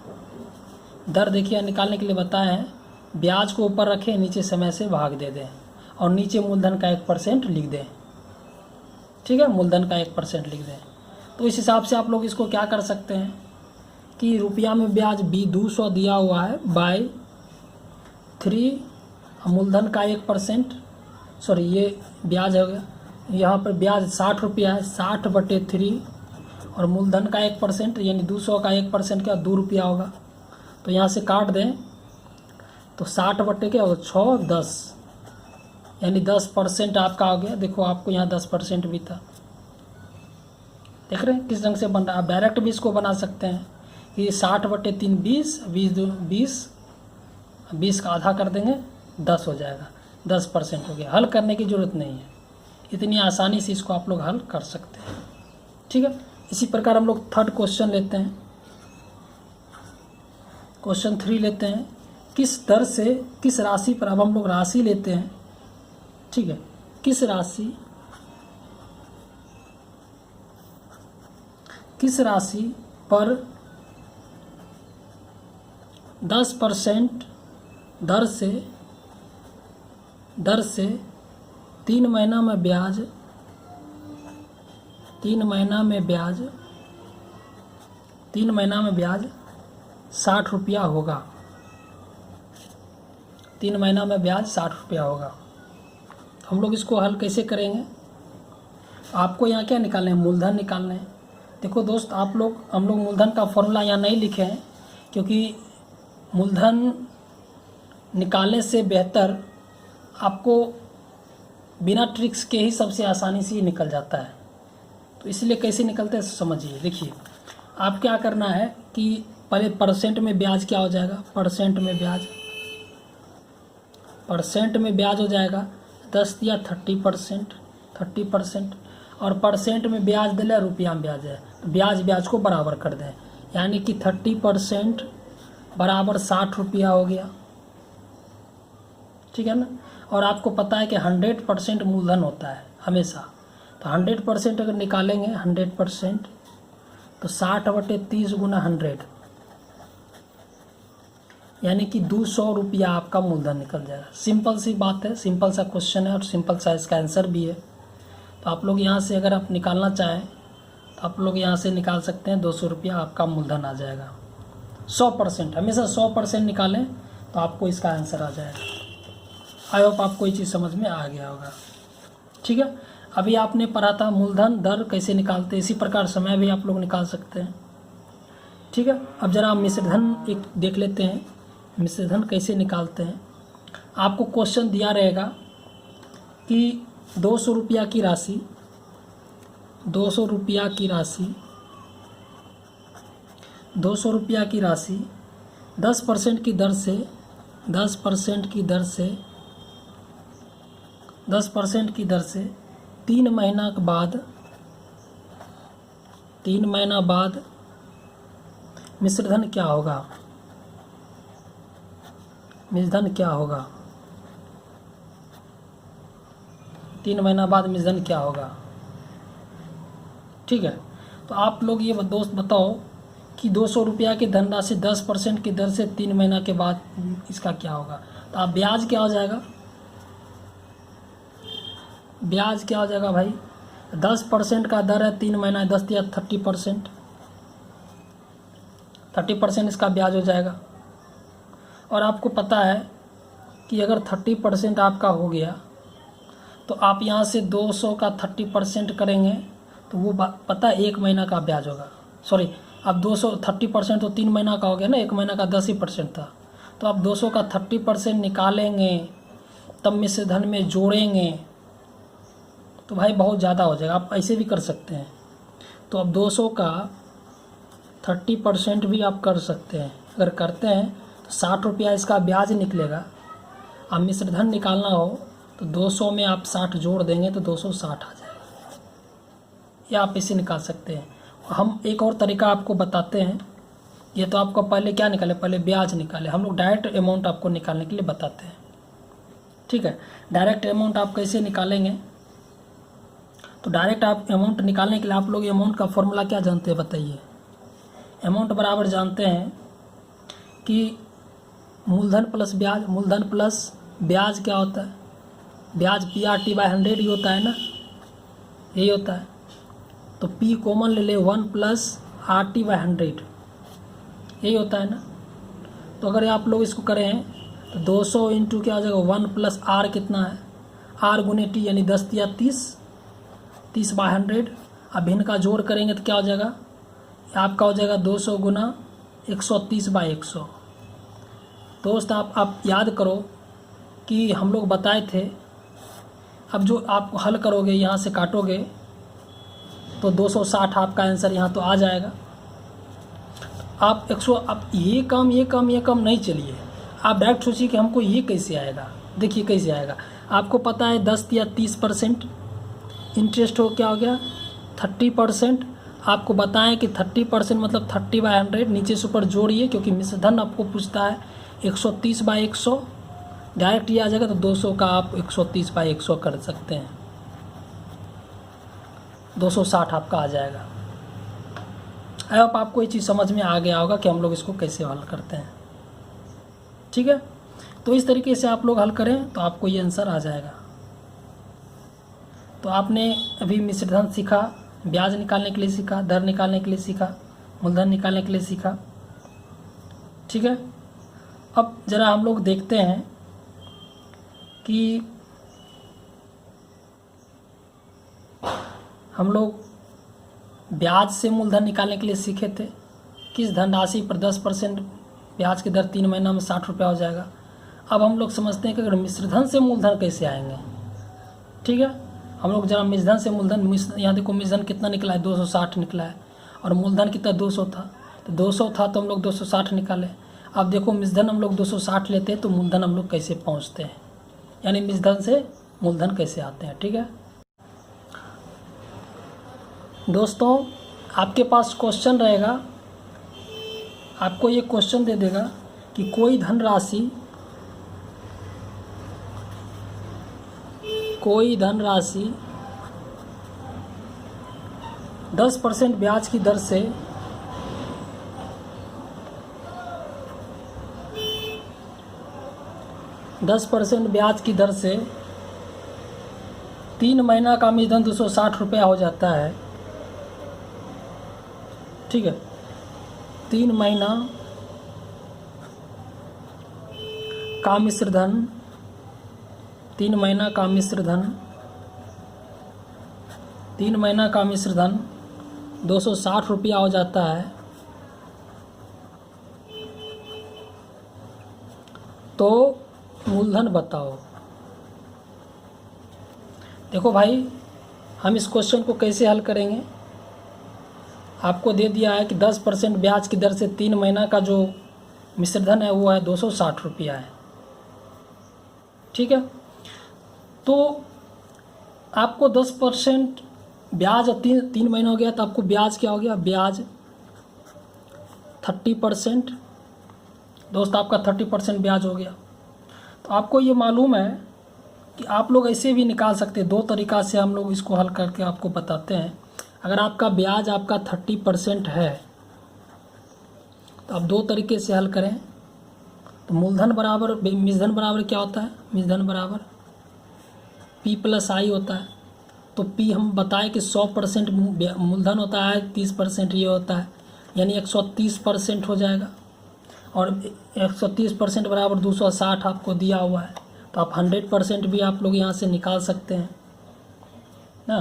दर देखिए निकालने के लिए बताए हैं, ब्याज को ऊपर रखें, नीचे समय से भाग दे दें और नीचे मूलधन का 1% लिख दें, ठीक है, मूलधन का 1% लिख दें। तो इस हिसाब से आप लोग इसको क्या कर सकते हैं कि रुपया में ब्याज 200 दिया हुआ है बाय 3, मूलधन का 1%, सॉरी ये ब्याज हो गया, यहाँ पर ब्याज 60 रुपया है, 60/3 और मूलधन का 1% यानी 200 का 1% क्या 2 रुपया होगा। तो यहाँ से काट दें तो 60 क्या होगा 6, 10 यानी 10% आपका हो गया। देखो आपको यहाँ 10% भी था, देख रहे हैं किस ढंग से बन रहा है। आप डायरेक्ट भी इसको बना सकते हैं कि 60/3 20, 20 का आधा कर देंगे 10 हो जाएगा, 10% हो गया। हल करने की ज़रूरत नहीं है, इतनी आसानी से इसको आप लोग हल कर सकते हैं, ठीक है। इसी प्रकार हम लोग थर्ड क्वेश्चन लेते हैं, क्वेश्चन 3 लेते हैं, किस दर से किस राशि पर, अब हम लोग राशि लेते हैं, ठीक है, किस राशि पर 10% दर से 3 महीना में ब्याज 3 महीना में ब्याज 60 रुपया होगा। 3 महीना में ब्याज 60 रुपया होगा। हम लोग इसको हल कैसे करेंगे, आपको यहाँ क्या निकालना है, मूलधन निकालना है। देखो दोस्त हम लोग मूलधन का फॉर्मूला यहाँ नहीं लिखे हैं, क्योंकि मूलधन निकालने से बेहतर आपको बिना ट्रिक्स के ही सबसे आसानी से ये निकल जाता है। तो इसलिए कैसे निकलते हैं समझिए। देखिए आप क्या करना है कि पहले परसेंट में ब्याज क्या हो जाएगा, परसेंट में ब्याज हो जाएगा 10 या 30%, और परसेंट में ब्याज दिला रुपया में ब्याज है, तो ब्याज को बराबर कर दें, यानी कि 30% बराबर 60 रुपया हो गया, ठीक है ना। और आपको पता है कि 100% मूलधन होता है हमेशा, तो 100% अगर निकालेंगे 100% तो 60/30 गुना 100, यानी कि 200 रुपया आपका मूलधन निकल जाएगा। सिंपल सी बात है, सिंपल सा क्वेश्चन है और सिंपल सा इसका आंसर भी है। तो आप लोग यहाँ से अगर आप निकालना चाहें तो आप लोग यहाँ से निकाल सकते हैं, 200 रुपया आपका मूलधन आ जाएगा। 100%, हमेशा 100% निकालें तो आपको इसका आंसर आ जाएगा। आई होप आपको ये चीज़ समझ में आ गया होगा, ठीक है। अभी आपने पढ़ा था मूलधन दर कैसे निकालते हैं, इसी प्रकार समय भी आप लोग निकाल सकते हैं, ठीक है। अब जरा मिश्रधन एक देख लेते हैं, मिश्रधन कैसे निकालते हैं। आपको क्वेश्चन दिया रहेगा कि 200 रुपया की राशि 200 रुपया की राशि 10% की दर से 10% की दर से 3 महीना बाद मिश्रधन क्या होगा, 3 महीना बाद मिश्रधन क्या होगा, ठीक है। तो आप लोग ये दोस्त बताओ कि 200 रुपया की धनराशि 10% की दर से 3 महीना के बाद इसका क्या होगा। तो आप ब्याज क्या हो जाएगा, भाई 10% का दर है, 3 महीना 10 या 30% इसका ब्याज हो जाएगा। और आपको पता है कि अगर 30% आपका हो गया तो आप यहाँ से 200 का 30% करेंगे तो वो पता है 1 महीना का ब्याज होगा। सॉरी, अब 200 30% तो 3 महीना का हो गया ना, 1 महीना का 10% था, तो आप 200 का 30% निकालेंगे तब मिश्रधन में जोड़ेंगे तो भाई बहुत ज़्यादा हो जाएगा। आप ऐसे भी कर सकते हैं, तो अब 200 का 30% भी आप कर सकते हैं। अगर करते हैं तो 60 रुपया इसका ब्याज निकलेगा। अब मिश्रधन निकालना हो तो 200 में आप 60 जोड़ देंगे तो 260 आ जाएगा, या आप इसे निकाल सकते हैं। हम एक और तरीका आपको बताते हैं। ये तो आपको पहले क्या निकाले, पहले ब्याज निकाले, हम लोग डायरेक्ट अमाउंट आपको निकालने के लिए बताते हैं, ठीक है। डायरेक्ट अमाउंट आप कैसे निकालेंगे, तो डायरेक्ट आप अमाउंट निकालने के लिए आप लोग अमाउंट का फॉर्मूला क्या जानते हैं बताइए। अमाउंट बराबर जानते हैं कि मूलधन प्लस ब्याज क्या होता है, ब्याज PRT/100 ही होता है ना, यही होता है। तो P कॉमन ले ले, 1 + RT/100 यही होता है ना। तो अगर आप लोग इसको करें तो 200 इंटू क्या हो जाएगा, 1 + R कितना है, R गुने T यानी 10 या 30/100। अब इनका जोड़ करेंगे तो क्या हो जाएगा, आपका हो जाएगा 200 गुना 130/100। दोस्त आप याद करो कि हम लोग बताए थे। अब जो आप हल करोगे, यहाँ से काटोगे तो 260 आपका आंसर यहाँ तो आ जाएगा। आप 100, आप ये काम नहीं चलिए, आप डायरेक्ट सोचिए कि हमको ये कैसे आएगा। देखिए कैसे आएगा, आपको पता है 10 या 30% इंटरेस्ट हो, क्या हो गया 30%। आपको बताएं कि 30% मतलब 30/100, नीचे से ऊपर जोड़िए क्योंकि मिश्रधन आपको पूछता है 130/100, डायरेक्ट ये आ जाएगा। तो 200 का आप 130/100 कर सकते हैं, 260 आपका आ जाएगा। आई होप आपको ये चीज़ समझ में आ गया होगा कि हम लोग इसको कैसे हल करते हैं, ठीक है। तो इस तरीके से आप लोग हल करें तो आपको ये आंसर आ जाएगा। तो आपने अभी मिश्रधन सीखा, ब्याज निकालने के लिए सीखा, दर निकालने के लिए सीखा, मूलधन निकालने के लिए सीखा, ठीक है। अब ज़रा हम लोग देखते हैं कि हम लोग ब्याज से मूलधन निकालने के लिए सीखे थे। किस धनराशि पर 10% ब्याज की दर 3 महीना में 60 रुपया हो जाएगा। अब हम लोग समझते हैं कि अगर मिश्रधन से मूलधन कैसे आएंगे। ठीक है, हम लोग जरा मिश्रधन से मूलधन, यहाँ देखो मिश्रधन कितना निकला है, 260 निकला है, और मूलधन कितना 200 था, तो 200 था तो हम लोग 260 निकाले। अब देखो मिश्रधन हम लोग 260 लेते हैं तो मूलधन हम लोग कैसे पहुँचते हैं, यानी मिश्रधन से मूलधन कैसे आते हैं। ठीक है दोस्तों, आपके पास क्वेश्चन रहेगा, आपको ये क्वेश्चन दे देगा कि कोई धनराशि 10% ब्याज की दर से 10% ब्याज की दर से 3 महीना का मिश्रधन 260 रुपया हो जाता है। ठीक है, 3 महीना का मिश्रधन 3 महीना का मिश्रधन 260 रुपया हो जाता है। तो मूलधन बताओ। देखो भाई, हम इस क्वेश्चन को कैसे हल करेंगे, आपको दे दिया है कि 10% ब्याज की दर से 3 महीना का जो मिश्रधन है वो है 260 रुपया है। ठीक है, तो आपको 10% ब्याज 3 महीना हो गया तो आपको ब्याज क्या हो गया, ब्याज 30%। दोस्त आपका 30% ब्याज हो गया। तो आपको ये मालूम है कि आप लोग ऐसे भी निकाल सकते हैं, 2 तरीक़ा से हम लोग इसको हल करके आपको बताते हैं। अगर आपका ब्याज आपका 30% है तो आप 2 तरीके से हल करें। तो मूलधन बराबर मिश्रधन बराबर क्या होता है, मिश्रधन बराबर P + I होता है। तो P हम बताएं कि 100% मूलधन होता है, 30% ये होता है, यानी 130% हो जाएगा। और 130% बराबर 260 आपको दिया हुआ है, तो आप 100% भी आप लोग यहाँ से निकाल सकते हैं ना।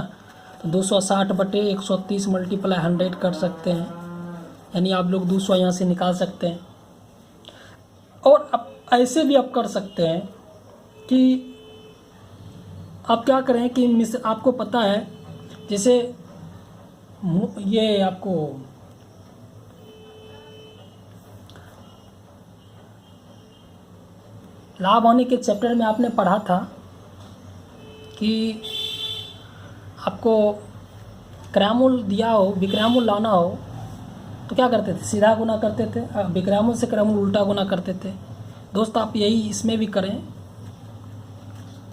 तो 260 बटे 130 मल्टीप्लाई 100 कर सकते हैं, यानी आप लोग 200 यहाँ से निकाल सकते हैं। और अब ऐसे भी आप कर सकते हैं कि आप क्या करें कि आपको पता है, जैसे ये आपको लाभ हानि के चैप्टर में आपने पढ़ा था कि आपको क्रयमूल्य दिया हो, विक्रयमूल्य लाना हो तो क्या करते थे, सीधा गुना करते थे, विक्रयमूल्य से क्रयमूल्य उल्टा गुना करते थे। दोस्त आप यही इसमें भी करें।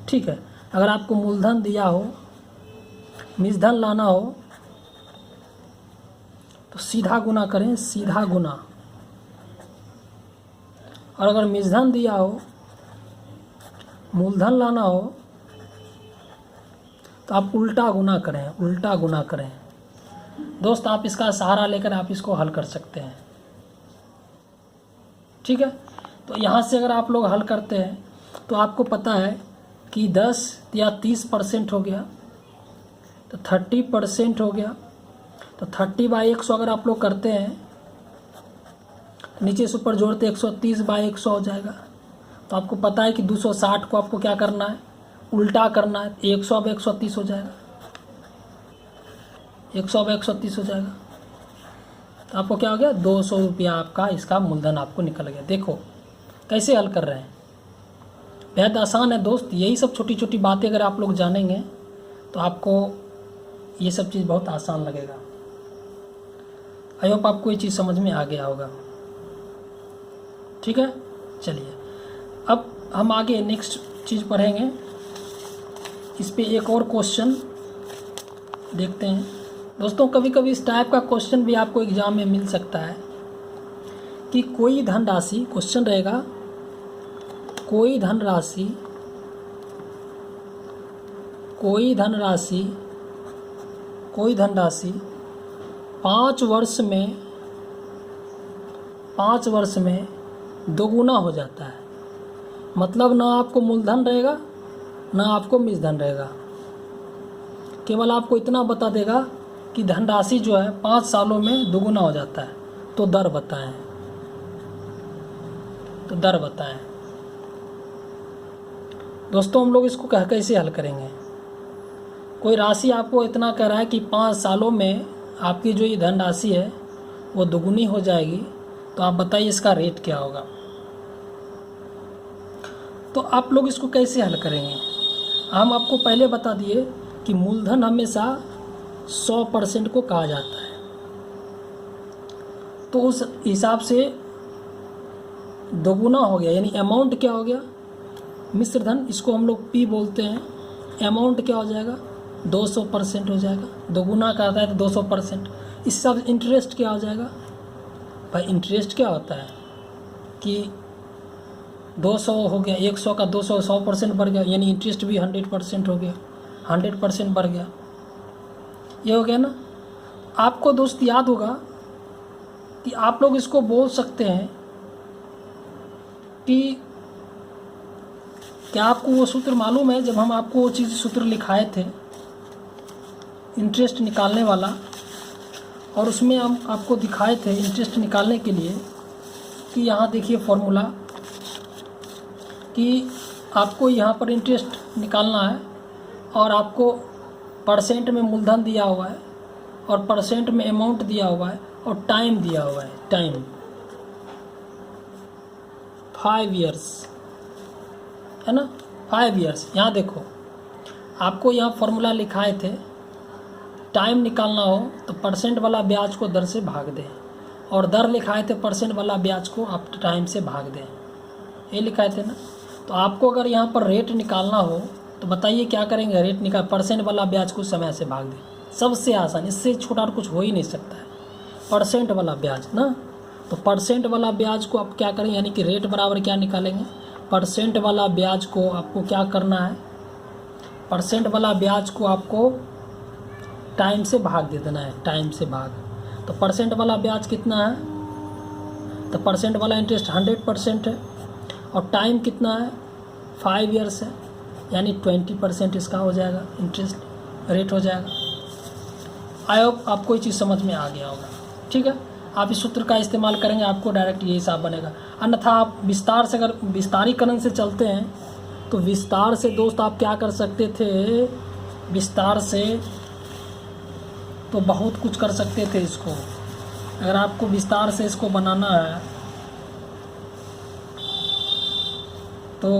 ठीक है, अगर आपको मूलधन दिया हो, मिश्रधन लाना हो तो सीधा गुना करें, सीधा गुना। और अगर मिश्रधन दिया हो, मूलधन लाना हो तो आप उल्टा गुना करें, उल्टा गुना करें। दोस्त आप इसका सहारा लेकर आप इसको हल कर सकते हैं। ठीक है, तो यहाँ से अगर आप लोग हल करते हैं तो आपको पता है कि 10 या 30% हो गया, तो 30% हो गया। तो 30/100 अगर आप लोग करते हैं, नीचे से ऊपर जोड़ते 130/100 हो जाएगा। तो आपको पता है कि 260 को आपको क्या करना है, उल्टा करना है। 100/130 हो जाएगा, 100/130 हो जाएगा। तो आपको क्या हो गया, 200 रुपया आपका इसका मूलधन आपको निकल गया। देखो कैसे हल कर रहे हैं, बेहद आसान है दोस्त। यही सब छोटी छोटी बातें अगर आप लोग जानेंगे तो आपको ये सब चीज़ बहुत आसान लगेगा। आई होप आपको ये चीज़ समझ में आ गया होगा। ठीक है, चलिए अब हम आगे नेक्स्ट चीज़ पढ़ेंगे। इस पे एक और क्वेश्चन देखते हैं दोस्तों। कभी कभी इस टाइप का क्वेश्चन भी आपको एग्जाम में मिल सकता है कि कोई धनराशि, क्वेश्चन रहेगा कोई धनराशि 5 वर्ष में दोगुना हो जाता है। मतलब ना आपको मूलधन रहेगा ना आपको मिश्रधन रहेगा, केवल आपको इतना बता देगा कि धनराशि जो है 5 सालों में दोगुना हो जाता है। तो दर बताएं। दोस्तों हम लोग इसको कैसे हल करेंगे। कोई राशि आपको इतना कह रहा है कि 5 सालों में आपकी जो ये धनराशि है वो दुगुनी हो जाएगी, तो आप बताइए इसका रेट क्या होगा। तो आप लोग इसको कैसे हल करेंगे? हम आपको पहले बता दिए कि मूलधन हमेशा 100% को कहा जाता है, तो उस हिसाब से दोगुना हो गया, यानी अमाउंट क्या हो गया, मिश्र धन, इसको हम लोग पी बोलते हैं। अमाउंट क्या हो जाएगा, 200% हो जाएगा। दोगुना करता है तो 200%। इस हिसाब से इंटरेस्ट क्या हो जाएगा भाई, इंटरेस्ट क्या होता है कि 200 हो गया, 100 का 200, 100% बढ़ गया, यानी इंटरेस्ट भी 100% हो गया, 100% बढ़ गया। ये हो गया ना। आपको दोस्त याद होगा कि आप लोग इसको बोल सकते हैं कि क्या आपको वो सूत्र मालूम है, जब हम आपको वो चीज़ सूत्र लिखाए थे इंटरेस्ट निकालने वाला, और उसमें हम आपको दिखाए थे इंटरेस्ट निकालने के लिए कि यहाँ देखिए फॉर्मूला, कि आपको यहाँ पर इंटरेस्ट निकालना है और आपको परसेंट में मूलधन दिया हुआ है और परसेंट में अमाउंट दिया हुआ है और टाइम दिया हुआ है, टाइम 5 इयर्स है ना, 5 इयर्स। यहाँ देखो आपको यहाँ फॉर्मूला लिखाए थे, टाइम निकालना हो तो परसेंट वाला ब्याज को दर से भाग दें, और दर लिखाए थे परसेंट वाला ब्याज को आप टाइम से भाग दें, ये लिखाए थे ना। तो आपको अगर यहाँ पर रेट निकालना हो तो बताइए क्या करेंगे, रेट निकाल, परसेंट वाला ब्याज को समय से भाग दें, सबसे आसान, इससे छोटा और कुछ हो ही नहीं सकता है, परसेंट वाला ब्याज ना। तो परसेंट वाला ब्याज को आप क्या करेंगे, यानी कि रेट बराबर क्या निकालेंगे, परसेंट वाला ब्याज को आपको क्या करना है, परसेंट वाला ब्याज को आपको टाइम से भाग दे देना है, टाइम से भाग। तो परसेंट वाला ब्याज कितना है, तो परसेंट वाला इंटरेस्ट 100% है, और टाइम कितना है, 5 इयर्स है, यानी 20% इसका हो जाएगा, इंटरेस्ट रेट हो जाएगा। आई होप आपको ये चीज़ समझ में आ गया होगा। ठीक है, आप इस सूत्र का इस्तेमाल करेंगे, आपको डायरेक्ट ये हिसाब बनेगा। अन्यथा आप विस्तार से, अगर विस्तारीकरण से चलते हैं तो विस्तार से दोस्त आप क्या कर सकते थे, विस्तार से तो बहुत कुछ कर सकते थे इसको। अगर आपको विस्तार से इसको बनाना है तो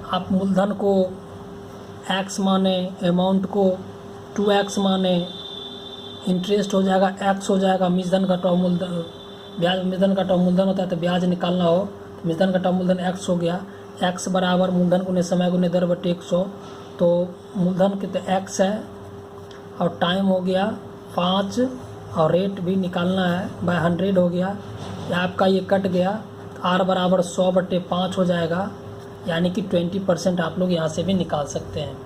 आप मूलधन को x माने, अमाउंट को 2x माने, इंटरेस्ट हो जाएगा x हो जाएगा, मिश्रधन घटाओ मूलधन, ब्याज मिश्रधन घटाओ मूलधन होता है, तो ब्याज निकालना हो तो मिश्रधन घटाओ मूलधन x हो गया, x बराबर मूलधन गुने समय गुने दर बटे 100, तो मूलधन कितने x है और टाइम हो गया 5, और रेट भी निकालना है बाय 100 हो गया, आपका ये कट गया, r बराबर 100/5 हो जाएगा, यानी कि 20% आप लोग यहाँ से भी निकाल सकते हैं।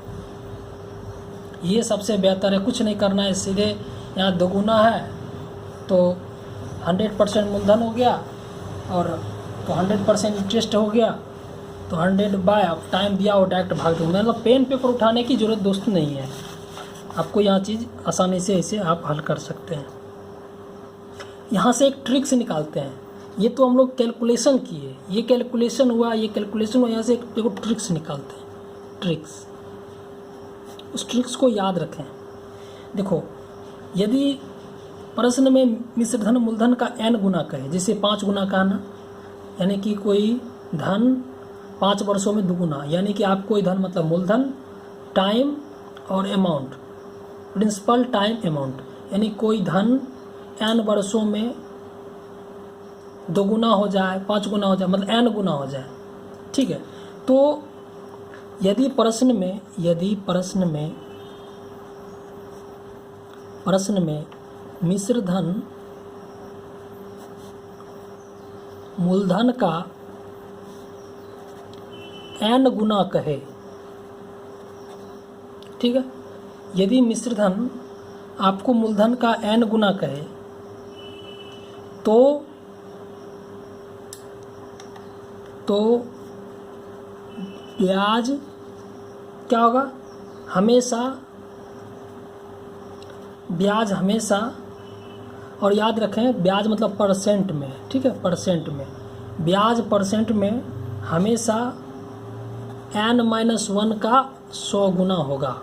ये सबसे बेहतर है, कुछ नहीं करना है, सीधे यहाँ दोगुना है तो 100% मूलधन हो गया, और तो 100% इंटरेस्ट हो गया, तो 100 बाय आप टाइम दिया और डायरेक्ट भाग दो। मतलब पेन पेपर उठाने की ज़रूरत दोस्त नहीं है, आपको यहाँ चीज़ आसानी से इसे आप हल कर सकते हैं। यहाँ से एक ट्रिक्स निकालते हैं, ये तो हम लोग कैलकुलेशन किए, ये कैलकुलेशन हुआ, ये कैलकुलेशन हुआ, यहाँ से एक ट्रिक्स निकालते हैं, ट्रिक्स। उस ट्रिक्स को याद रखें। देखो, यदि प्रश्न में मिश्रधन मूलधन का n गुना कहे, जैसे 5 गुना का ना, यानी कि कोई धन 5 वर्षों में दुगुना, यानी कि आप कोई धन मतलब मूलधन, टाइम और अमाउंट, प्रिंसिपल टाइम अमाउंट, यानी कोई धन n वर्षों में दोगुना हो जाए, 5 गुना हो जाए, मतलब n गुना हो जाए। ठीक है, तो यदि प्रश्न में मिश्रधन मूलधन का n गुना कहे, ठीक है, यदि मिश्रधन आपको मूलधन का n गुना कहे तो ब्याज क्या होगा, ब्याज हमेशा, और याद रखें ब्याज मतलब परसेंट में, ठीक है, परसेंट में, ब्याज परसेंट में हमेशा n-1 का 100 गुना होगा।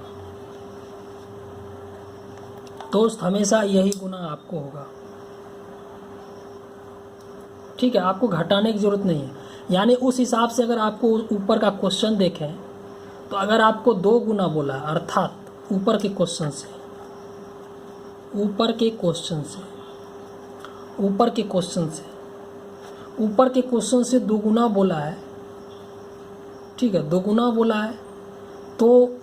दोस्त हमेशा यही गुना आपको होगा, ठीक है, आपको घटाने की ज़रूरत नहीं है। यानी उस हिसाब से अगर आपको ऊपर का क्वेश्चन देखें तो अगर आपको 2 गुना बोला, अर्थात ऊपर के क्वेश्चन से 2 गुना बोला है, ठीक है, 2 गुना बोला है, तो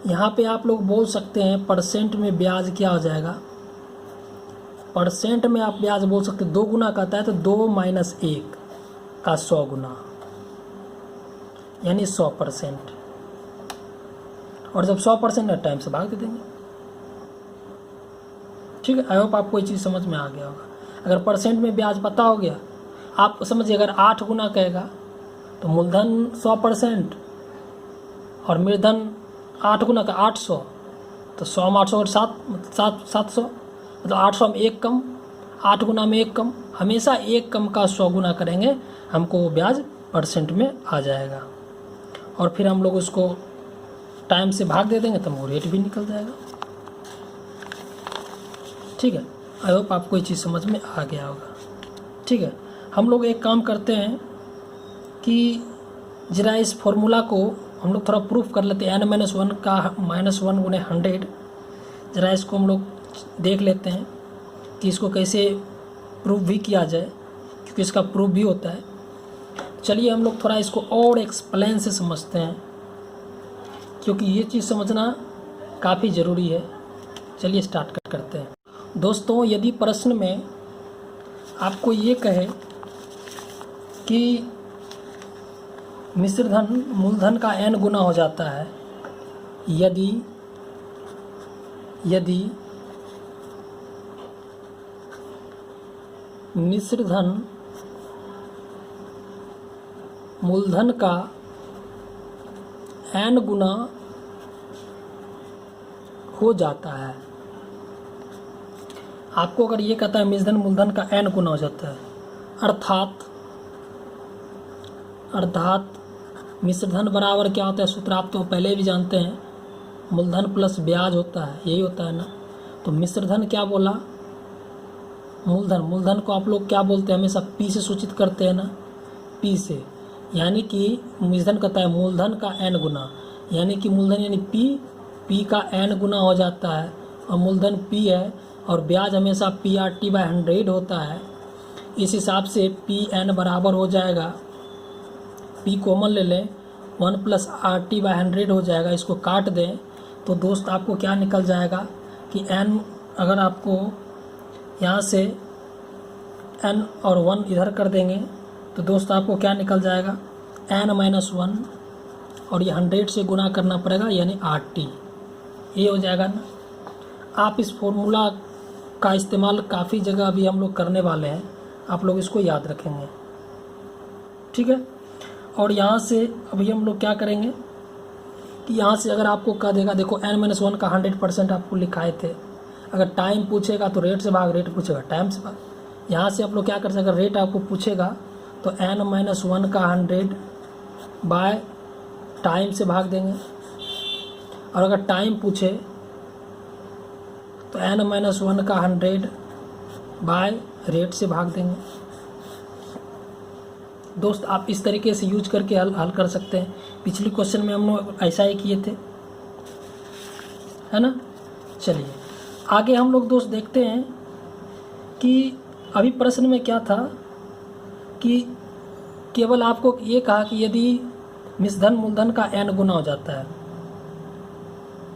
यहाँ पे आप लोग बोल सकते हैं परसेंट में ब्याज क्या हो जाएगा, परसेंट में आप ब्याज बोल सकते हैं 2 गुना कहता है तो 2 - 1 का 100 गुना, यानी 100%। और जब 100% टाइम से भाग दे देंगे, ठीक है। आई होप आपको ये चीज़ समझ में आ गया होगा। अगर परसेंट में ब्याज पता हो गया, आप समझिए अगर 8 गुना कहेगा तो मूलधन 100% और मूलधन 8 गुना का 800, तो 100 में 800 और 700, मतलब 800 में 1 कम, 8 गुना में 1 कम, हमेशा 1 कम का 100 गुना करेंगे, हमको वो ब्याज परसेंट में आ जाएगा। और फिर हम लोग उसको टाइम से भाग दे देंगे तो वो रेट भी निकल जाएगा, ठीक है। आई होप आपको ये चीज़ समझ में आ गया होगा, ठीक है। हम लोग एक काम करते हैं कि ज़रा इस फॉर्मूला को हम लोग थोड़ा प्रूफ कर लेते हैं, n-1 का -1 गुने 100, ज़रा इसको हम लोग देख लेते हैं कि इसको कैसे प्रूफ भी किया जाए, क्योंकि इसका प्रूफ भी होता है। चलिए हम लोग थोड़ा इसको और एक्सप्लेन से समझते हैं, क्योंकि ये चीज़ समझना काफ़ी ज़रूरी है। चलिए स्टार्ट करते हैं। दोस्तों, यदि प्रश्न में आपको ये कहे कि मिश्रधन मूलधन का n गुना हो जाता है, यदि मिश्रधन मूलधन का n गुना हो जाता है। आपको अगर ये कहता है मिश्रधन मूलधन का n गुना हो जाता है, अर्थात मिश्रधन बराबर क्या होता है, सूत्र आप तो पहले भी जानते हैं, मूलधन प्लस ब्याज होता है, यही होता है ना। तो मिश्रधन क्या बोला, मूलधन को आप लोग क्या बोलते हैं, हमेशा P से सूचित करते हैं ना, P से, यानी कि मिश्रधन कहता है मूलधन का n गुना, यानी कि मूलधन यानी P का n गुना हो जाता है, और मूलधन P है और ब्याज हमेशा PRT/100 होता है। इस हिसाब से Pn बराबर हो जाएगा, P कॉमन ले लें, 1 + RT/100 हो जाएगा। इसको काट दें तो दोस्त आपको क्या निकल जाएगा कि n, अगर आपको यहाँ से n और 1 इधर कर देंगे तो दोस्त आपको क्या निकल जाएगा, n-1, और ये 100 से गुना करना पड़ेगा, यानी RT, ये हो जाएगा ना। आप इस फॉर्मूला का इस्तेमाल काफ़ी जगह अभी हम लोग करने वाले हैं, आप लोग इसको याद रखेंगे, ठीक है। और यहाँ से अभी हम लोग क्या करेंगे कि यहाँ से अगर आपको कह देगा, देखो n-1 का 100% आपको लिखाए थे, अगर टाइम पूछेगा तो रेट से भाग, रेट पूछेगा टाइम से भाग। यहाँ से आप लोग क्या कर सकते हैं, अगर रेट आपको पूछेगा तो n-1 का 100 बाय टाइम से भाग देंगे, और अगर टाइम पूछे तो n-1 का 100 बाय रेट से भाग देंगे। दोस्त आप इस तरीके से यूज करके हल कर सकते हैं। पिछले क्वेश्चन में हम लोग ऐसा ही किए थे, है ना। चलिए आगे हम लोग दोस्त देखते हैं कि अभी प्रश्न में क्या था कि केवल आपको ये कहा कि यदि मिश्रधन मूलधन का n गुना हो जाता है,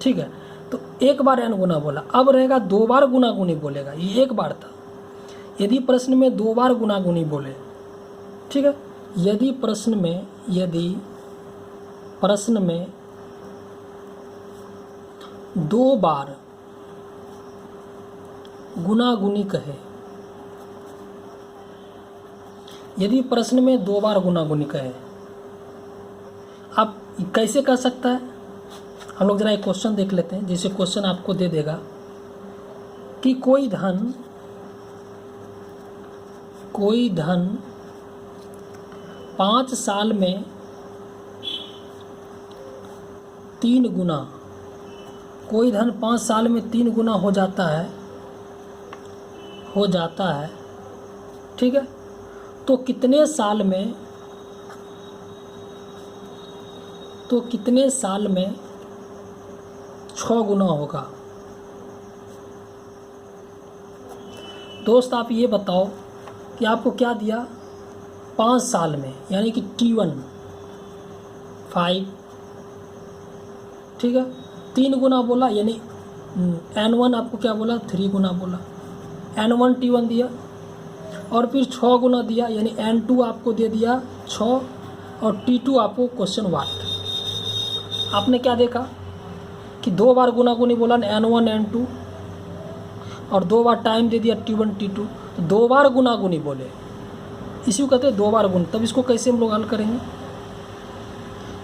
ठीक है, तो एक बार n गुना बोला, अब रहेगा 2 बार गुना गुनी बोलेगा, ये एक बार था। यदि प्रश्न में 2 बार गुना गुनी बोले, ठीक है, यदि प्रश्न में 2 बार गुना गुनी कहे, यदि प्रश्न में 2 बार गुना गुनी कहे, आप कैसे कर सकता है, हम लोग जरा एक क्वेश्चन देख लेते हैं। जैसे क्वेश्चन आपको दे देगा कि कोई धन 5 साल में 3 गुना, कोई धन 5 साल में 3 गुना हो जाता है, हो जाता है, ठीक है। तो कितने साल में 6 गुना होगा? दोस्त आप ये बताओ कि आपको क्या दिया 5 साल में, यानी कि T1 5, ठीक है। 3 गुना बोला, यानी N1 आपको क्या बोला 3 गुना बोला, N1 T1 दिया, और फिर 6 गुना दिया, यानी N2 आपको दे दिया 6, और T2 आपको क्वेश्चन वाट। आपने क्या देखा कि 2 बार गुना गुनी बोला N1 N2, और 2 बार टाइम दे दिया T1 T2, तो 2 बार गुना गुनी बोले, इसी को कहते हैं 2 बार गुण। तब इसको कैसे हम लोग हल करेंगे?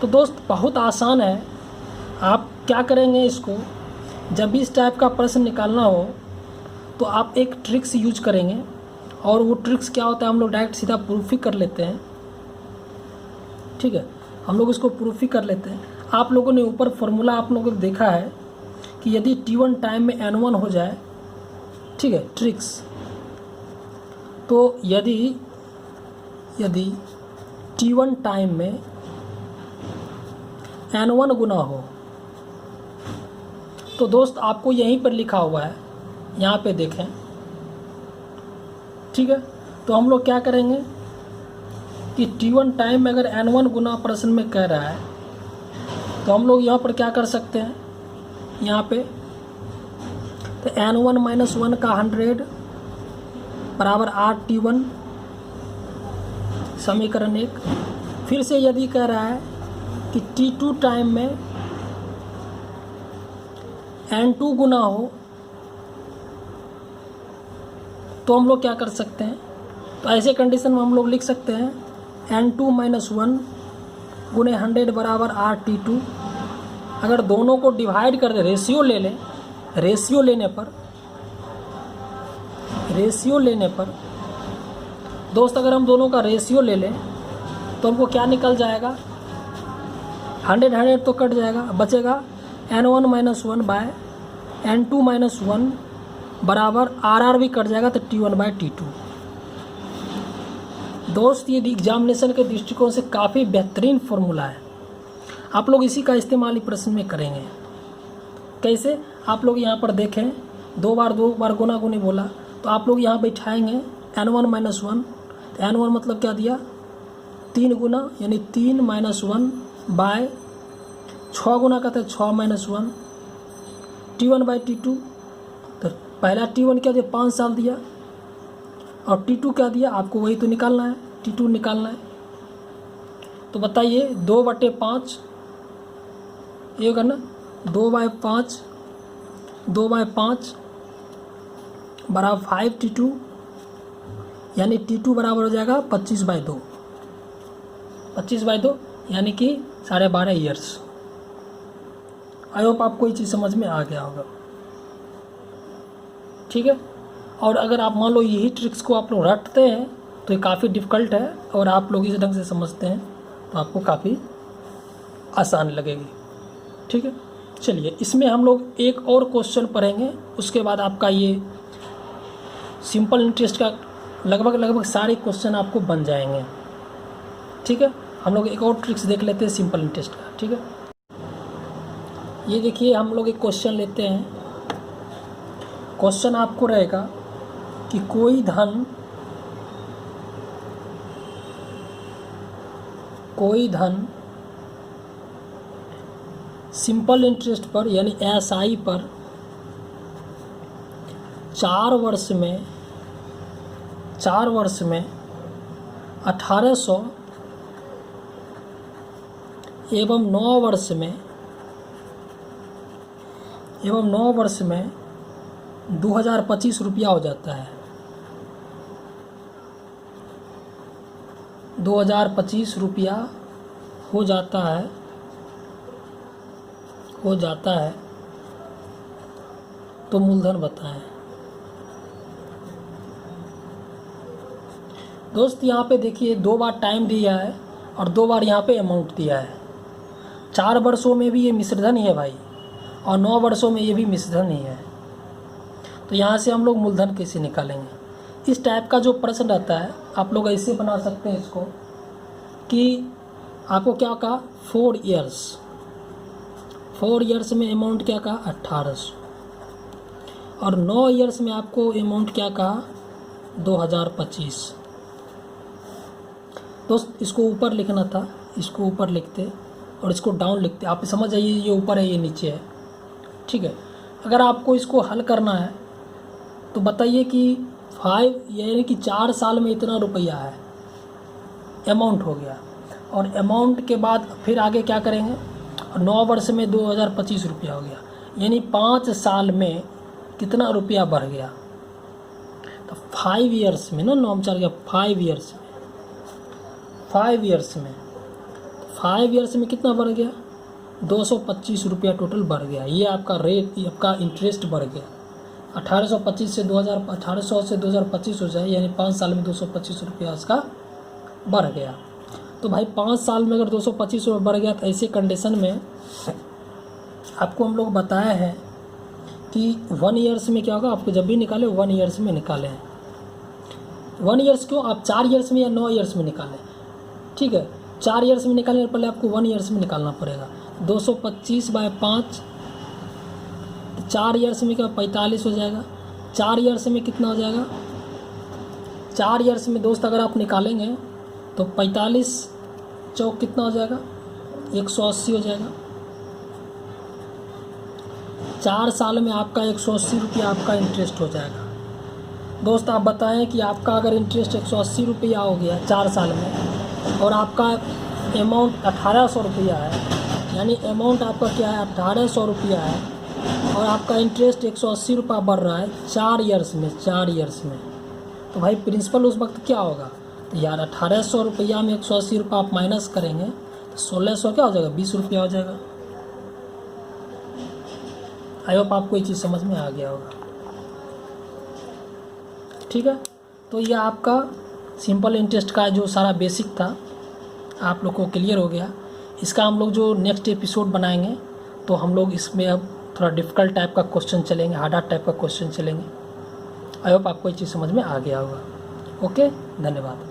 तो दोस्त बहुत आसान है। आप क्या करेंगे, इसको जब भी इस टाइप का प्रश्न निकालना हो तो आप एक ट्रिक्स यूज करेंगे, और वो ट्रिक्स क्या होता है, हम लोग डायरेक्ट सीधा प्रूफ ही कर लेते हैं, ठीक है। हम लोग इसको प्रूफ ही कर लेते हैं। आप लोगों ने ऊपर फॉर्मूला आप लोगों ने देखा है कि यदि T1 टाइम में N1 हो जाए, ठीक है, ट्रिक्स, तो यदि T1 टाइम में N1 गुना हो, तो दोस्त आपको यहीं पर लिखा हुआ है, यहाँ पे देखें, ठीक है। तो हम लोग क्या करेंगे कि T1 टाइम में अगर N1 गुना प्रश्न में कह रहा है, तो हम लोग यहाँ पर क्या कर सकते हैं, यहाँ पे तो N1 - 1 का 100 बराबर 8 T1, समीकरण 1। फिर से यदि कह रहा है कि T2 टाइम में N2 गुना हो, तो हम लोग क्या कर सकते हैं, तो ऐसे कंडीशन में हम लोग लिख सकते हैं N2 - 1 गुने 100 बराबर 8 T2। अगर दोनों को डिवाइड कर दे, रेशियो ले लें, रेशियो लेने पर दोस्त अगर हम दोनों का रेशियो ले लें तो हमको क्या निकल जाएगा, 100 तो कट जाएगा, बचेगा N1 - 1 बाय N2 - 1 बराबर RR भी कट जाएगा, तो T1 बाय T2। दोस्त ये एग्जामिनेशन के दृष्टिकोण से काफ़ी बेहतरीन फॉर्मूला है। आप लोग इसी का इस्तेमाल ही प्रश्न में करेंगे। कैसे? आप लोग यहाँ पर देखें, 2 बार गुना गुनी बोला, तो आप लोग यहाँ बैठाएंगे N1 - 1, तो N1 मतलब क्या दिया 3 गुना, यानी 3 - 1 बाय 6 गुना का था 6 - 1 T1 बाय T2। तो पहला T1 क्या दिया 5 साल दिया, और T2 क्या दिया, आपको वही तो निकालना है, T2 निकालना है। तो बताइए 2/5 ये होगा ना, 2/5 बराबर 5 T2, यानी T2 बराबर हो जाएगा 25/2, 25/2 यानी कि 12.5 ईयर्स। आई होप आपको ये चीज़ समझ में आ गया होगा, ठीक है। और अगर आप मान लो यही ट्रिक्स को आप लोग रटते हैं तो ये काफ़ी डिफ़िकल्ट है, और आप लोग इस ढंग से समझते हैं तो आपको काफ़ी आसान लगेगी, ठीक है। चलिए इसमें हम लोग एक और क्वेश्चन पढ़ेंगे, उसके बाद आपका ये सिंपल इंटरेस्ट का लगभग सारे क्वेश्चन आपको बन जाएंगे, ठीक है। हम लोग एक और ट्रिक्स देख लेते हैं सिंपल इंटरेस्ट का, ठीक है। ये देखिए हम लोग एक क्वेश्चन लेते हैं। क्वेश्चन आपको रहेगा कि कोई धन सिंपल इंटरेस्ट पर यानी SI पर 4 वर्ष में 1800 एवं 9 वर्ष में 2025 रुपया हो जाता है। 2025 रुपया हो जाता है, तो मूलधन बताएं। दोस्त यहाँ पे देखिए 2 बार टाइम दिया है और 2 बार यहाँ पे अमाउंट दिया है। 4 वर्षों में भी ये मिश्रधन ही है भाई, और 9 वर्षों में ये भी मिश्रधन ही है। तो यहाँ से हम लोग मूलधन कैसे निकालेंगे? इस टाइप का जो प्रश्न रहता है आप लोग ऐसे बना सकते हैं इसको कि आपको क्या कहा 4 ईयर्स में अमाउंट क्या कहा 1800 और 9 ईयर्स में आपको अमाउंट क्या कहा 2025। दोस्त इसको ऊपर लिखना था, इसको ऊपर लिखते और इसको डाउन लिखते। आप समझ जाइए ये ऊपर है ये नीचे है, ठीक है। अगर आपको इसको हल करना है तो बताइए कि 5 यानी कि 4 साल में इतना रुपया है अमाउंट हो गया, और अमाउंट के बाद फिर आगे क्या करेंगे, 9 वर्ष में 2025 रुपया हो गया, यानी 5 साल में कितना रुपया बढ़ गया। तो 5 ईयर्स में ना 9 4 गया 5 ईयर्स में कितना बढ़ गया 225 रुपया टोटल बढ़ गया। ये आपका रेट, ये आपका इंटरेस्ट बढ़ गया। 1825 से 1800 से 2025 हो जाए, यानी 5 साल में 225 रुपया उसका बढ़ गया। तो भाई 5 साल में अगर 225 रुपये बढ़ गया तो ऐसे कंडीशन में आपको हम लोग बताया है कि 1 ईयर्स में क्या होगा। आपको जब भी निकाले 1 ईयर्स में निकालें। 1 ईयर्स क्यों, आप 4 ईयर्स में या 9 ईयर्स में निकालें, ठीक है। 4 ईयर्स में निकालने पहले आपको 1 ईयर्स में निकालना पड़ेगा। 225/5 4 ईयर्स में क्या 45 हो जाएगा। 4 ईयर्स में कितना हो जाएगा, 4 ईयर्स में दोस्त अगर आप निकालेंगे तो 45 चौक कितना हो जाएगा 180 हो जाएगा। 4 साल में आपका 180 रुपया आपका इंटरेस्ट हो जाएगा। दोस्त आप बताएं कि आपका अगर इंटरेस्ट 180 रुपया हो गया 4 साल में और आपका अमाउंट 1800 रुपया है, यानी अमाउंट आपका क्या है 1800 रुपया है और आपका इंटरेस्ट 180 रुपया बढ़ रहा है 4 ईयर्स में। तो भाई प्रिंसिपल उस वक्त क्या होगा, तो यार 1800 रुपया में 180 रुपया आप माइनस करेंगे तो 1600 क्या हो जाएगा 20 रुपया हो जाएगा। आई होप आपको ये चीज़ समझ में आ गया होगा, ठीक है। तो ये आपका सिंपल इंटरेस्ट का जो सारा बेसिक था आप लोग को क्लियर हो गया। इसका हम लोग जो नेक्स्ट एपिसोड बनाएंगे तो हम लोग इसमें अब थोड़ा डिफ़िकल्ट टाइप का क्वेश्चन चलेंगे, हार्ड टाइप का क्वेश्चन चलेंगे। आई होप आपको ये चीज़ समझ में आ गया होगा। ओके, धन्यवाद।